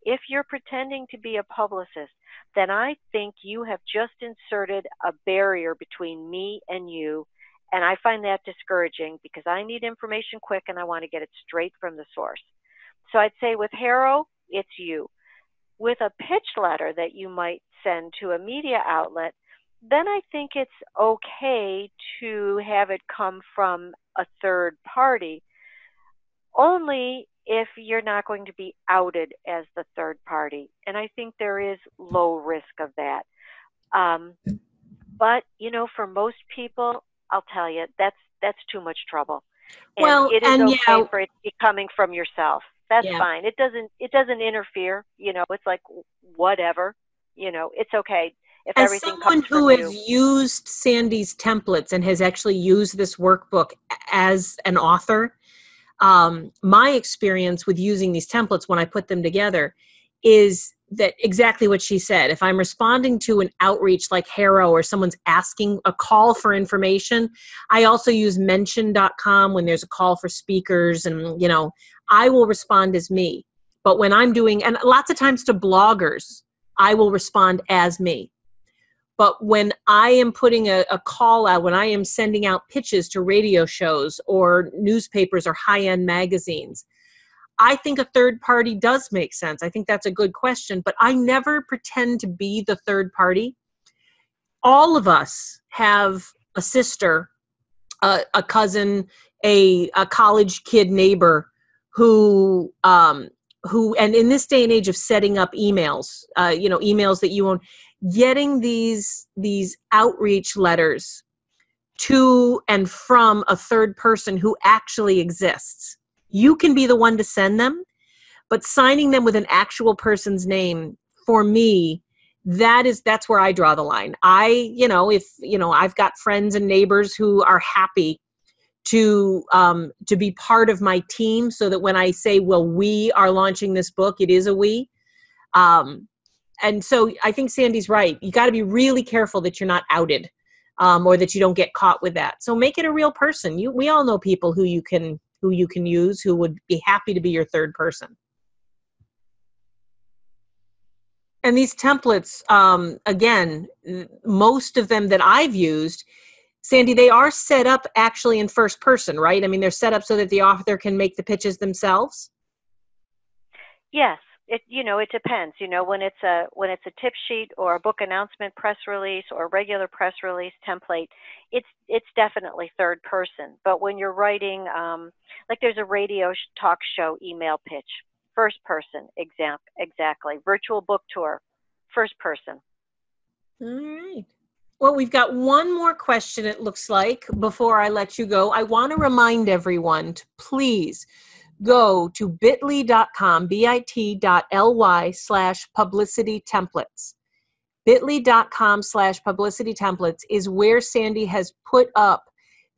if you're pretending to be a publicist, then I think you have just inserted a barrier between me and you. And I find that discouraging, because I need information quick and I want to get it straight from the source. So I'd say with HARO, it's you. With a pitch letter that you might send to a media outlet, then I think it's okay to have it come from a third party, only if you're not going to be outed as the third party. And I think there is low risk of that. But, for most people, I'll tell you, that's too much trouble. And it is okay for it to be coming from yourself. That's fine. It doesn't interfere. It's like whatever. it's okay if As everything someone comes who from has you. used Sandy's templates and has actually used this workbook as an author, my experience with using these templates when I put them together is that exactly what she said. If I'm responding to an outreach like HARO or someone's asking a call for information, I also use mention.com when there's a call for speakers, and, I will respond as me. But when I'm doing, and lots of times to bloggers, I will respond as me. But when I am putting a call out, when I am sending out pitches to radio shows or newspapers or high-end magazines, I think a third party does make sense. I think that's a good question, but I never pretend to be the third party. All of us have a sister, a cousin, a college kid neighbor who, and in this day and age of setting up emails, emails that you own, getting these outreach letters to and from a third person who actually exists. You can be the one to send them, but signing them with an actual person's name, for me, that's where I draw the line. If I've got friends and neighbors who are happy to be part of my team, so that when I say, well, we are launching this book, it is a we. And so I think Sandy's right. You got to be really careful that you're not outed, or that you don't get caught with that. So make it a real person. We all know people who you can use, who would be happy to be your third person. And these templates, again, most of them that I've used, Sandy, they are set up actually in first person, right? I mean, they're set up so that the author can make the pitches themselves. Yes. It depends. When it's a tip sheet or a book announcement press release or regular press release template, it's definitely third person. But when you're writing, like there's a radio talk show email pitch, first person, exactly. Virtual book tour, first person. All right. Well, we've got one more question, it looks like, before I let you go. I want to remind everyone to please go to bit.ly.com, bit.ly/publicity templates. bit.ly.com/publicity templates is where Sandy has put up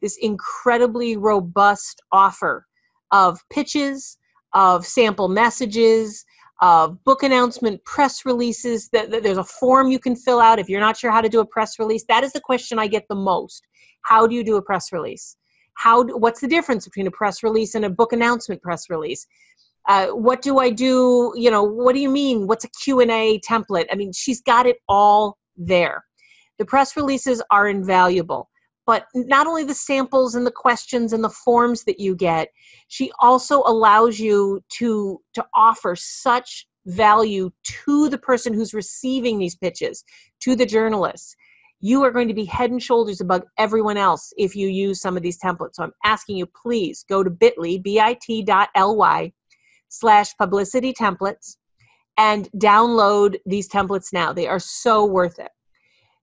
this incredibly robust offer of pitches, of sample messages, of book announcement press releases. There's a form you can fill out if you're not sure how to do a press release. That is the question I get the most. How do you do a press release? What's the difference between a press release and a book announcement press release? What do I do? What do you mean? What's a Q&A template? I mean, she's got it all there. The press releases are invaluable, but not only the samples and the questions and the forms that you get, she also allows you to offer such value to the person who's receiving these pitches, to the journalists. You are going to be head and shoulders above everyone else if you use some of these templates. So I'm asking you, please go to bit.ly, bit.ly/publicity templates, and download these templates now. They are so worth it.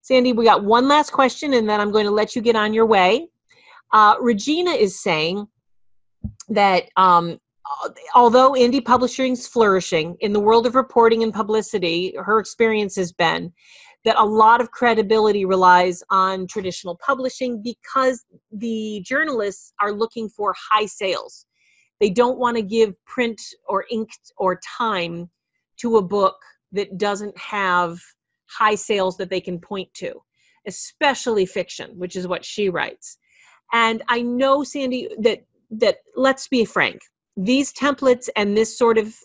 Sandy, we got one last question, and then I'm going to let you get on your way. Regina is saying that although indie publishing is flourishing, in the world of reporting and publicity, her experience has been that a lot of credibility relies on traditional publishing because the journalists are looking for high sales. They don't want to give print or ink or time to a book that doesn't have high sales that they can point to, especially fiction, which is what she writes. And I know, Sandy, that let's be frank, these templates and this sort of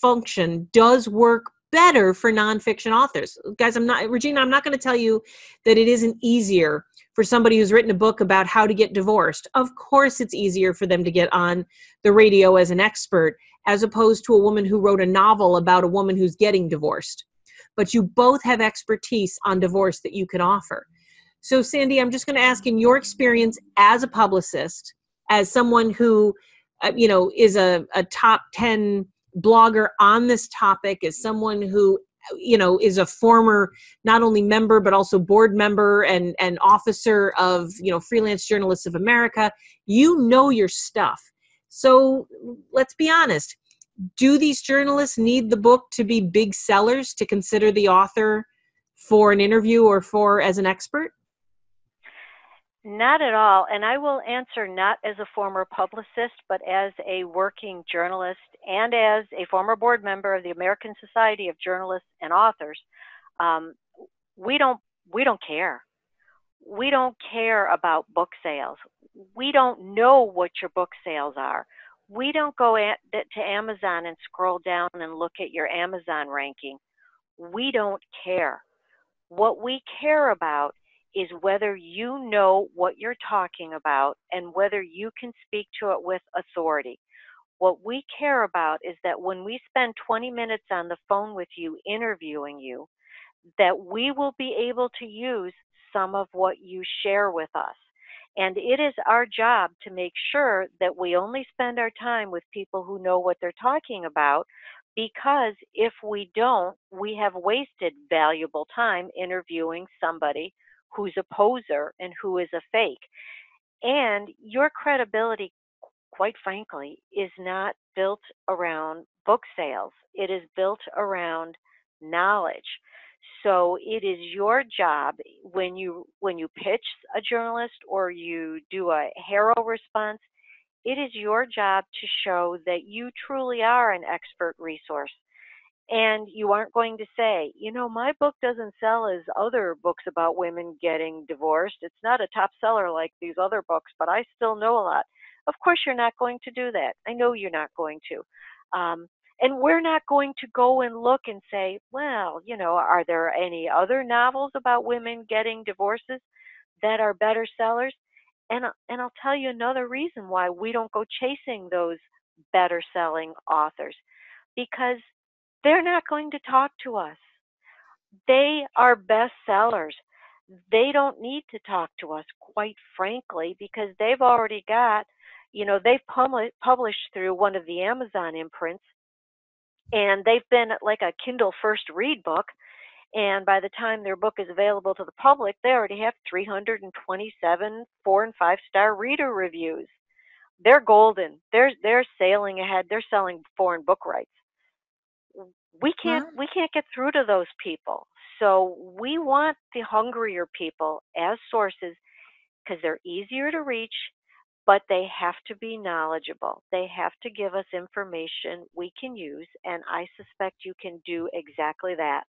function does work better for nonfiction authors. Guys, Regina, I'm not going to tell you that it isn't easier for somebody who's written a book about how to get divorced. Of course, it's easier for them to get on the radio as an expert, as opposed to a woman who wrote a novel about a woman who's getting divorced. But you both have expertise on divorce that you can offer. So, Sandy, I'm just going to ask, in your experience as a publicist, as someone who, is a top 10 blogger on this topic, as someone who, is a former not only member but also board member and officer of, Freelance Journalists of America, your stuff. So let's be honest. Do these journalists need the book to be big sellers to consider the author for an interview or for as an expert? Not at all. And I will answer not as a former publicist, but as a working journalist and as a former board member of the American Society of Journalists and Authors. Um, we don't care. We don't care about book sales. We don't know what your book sales are. We don't go to Amazon and scroll down and look at your Amazon ranking. We don't care. What we care about is whether you know what you're talking about and whether you can speak to it with authority. What we care about is that when we spend 20 minutes on the phone with you interviewing you, that we will be able to use some of what you share with us. And it is our job to make sure that we only spend our time with people who know what they're talking about, because if we don't, we have wasted valuable time interviewing somebody who's a poser and who is a fake. And your credibility, quite frankly, is not built around book sales. It is built around knowledge. So it is your job when you pitch a journalist or you do a HARO response, it is your job to show that you truly are an expert resource. And you aren't going to say, my book doesn't sell as other books about women getting divorced. It's not a top seller like these other books, but I still know a lot. Of course, you're not going to do that. I know you're not going to. And we're not going to go and look and say, well, are there any other novels about women getting divorces that are better sellers? And I'll tell you another reason why we don't go chasing those better selling authors, because they're not going to talk to us. They are bestsellers. They don't need to talk to us, quite frankly, because they've already got, they've published through one of the Amazon imprints, and they've been like a Kindle first read book. And by the time their book is available to the public, they already have 327 4- and 5-star reader reviews. They're golden. They're sailing ahead. They're selling foreign book rights. We can't get through to those people. So we want the hungrier people as sources because they're easier to reach, but they have to be knowledgeable. They have to give us information we can use, and I suspect you can do exactly that.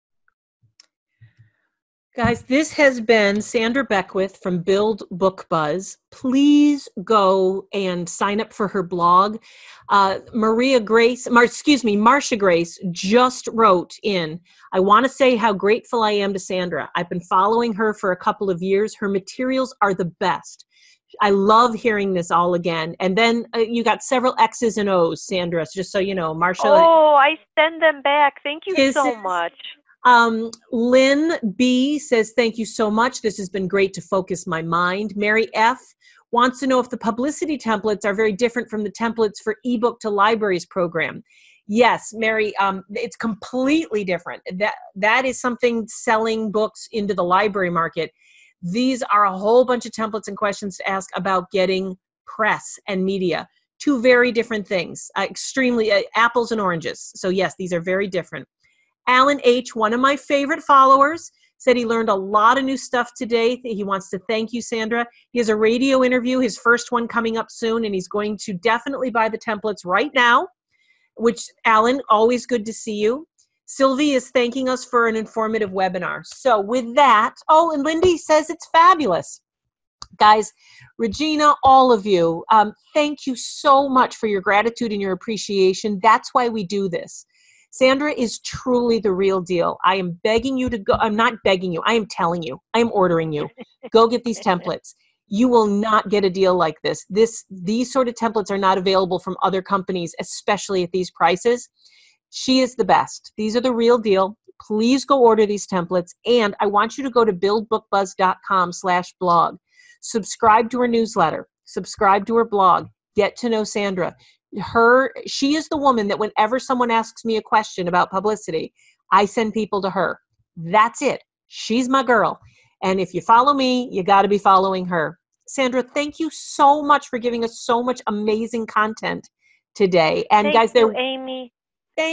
Guys, this has been Sandra Beckwith from Build Book Buzz. Please go and sign up for her blog. Marsha Grace just wrote in, I want to say how grateful I am to Sandra. I've been following her for a couple of years. Her materials are the best. I love hearing this all again. And then you got several X's and O's, Sandra, just so you know. Marsha. Oh, I send them back. Thank you so much. Lynn B says, thank you so much. This has been great to focus my mind. Mary F wants to know if the publicity templates are very different from the templates for ebook to libraries program. Yes, Mary, it's completely different. That is something selling books into the library market. These are a whole bunch of templates and questions to ask about getting press and media. Two very different things, extremely apples and oranges. So yes, these are very different. Alan H., one of my favorite followers, said he learned a lot of new stuff today. He wants to thank you, Sandra. He has a radio interview, his first one coming up soon, and he's going to definitely buy the templates right now, which, Alan, always good to see you. Sylvie is thanking us for an informative webinar. So with that, and Lindy says it's fabulous. Guys, Regina, all of you, thank you so much for your gratitude and your appreciation. That's why we do this. Sandra is truly the real deal. I am begging you to go. I'm not begging you. I am telling you. I am ordering you. Go get these templates. You will not get a deal like this. These sort of templates are not available from other companies, especially at these prices. She is the best. These are the real deal. Please go order these templates. And I want you to go to buildbookbuzz.com/blog. Subscribe to her newsletter. Subscribe to her blog. Get to know Sandra. She is the woman that whenever someone asks me a question about publicity, I send people to her. That's it. She's my girl. And if you follow me, you got to be following her. Sandra, thank you so much for giving us so much amazing content today. And thank guys, you, Amy. Thank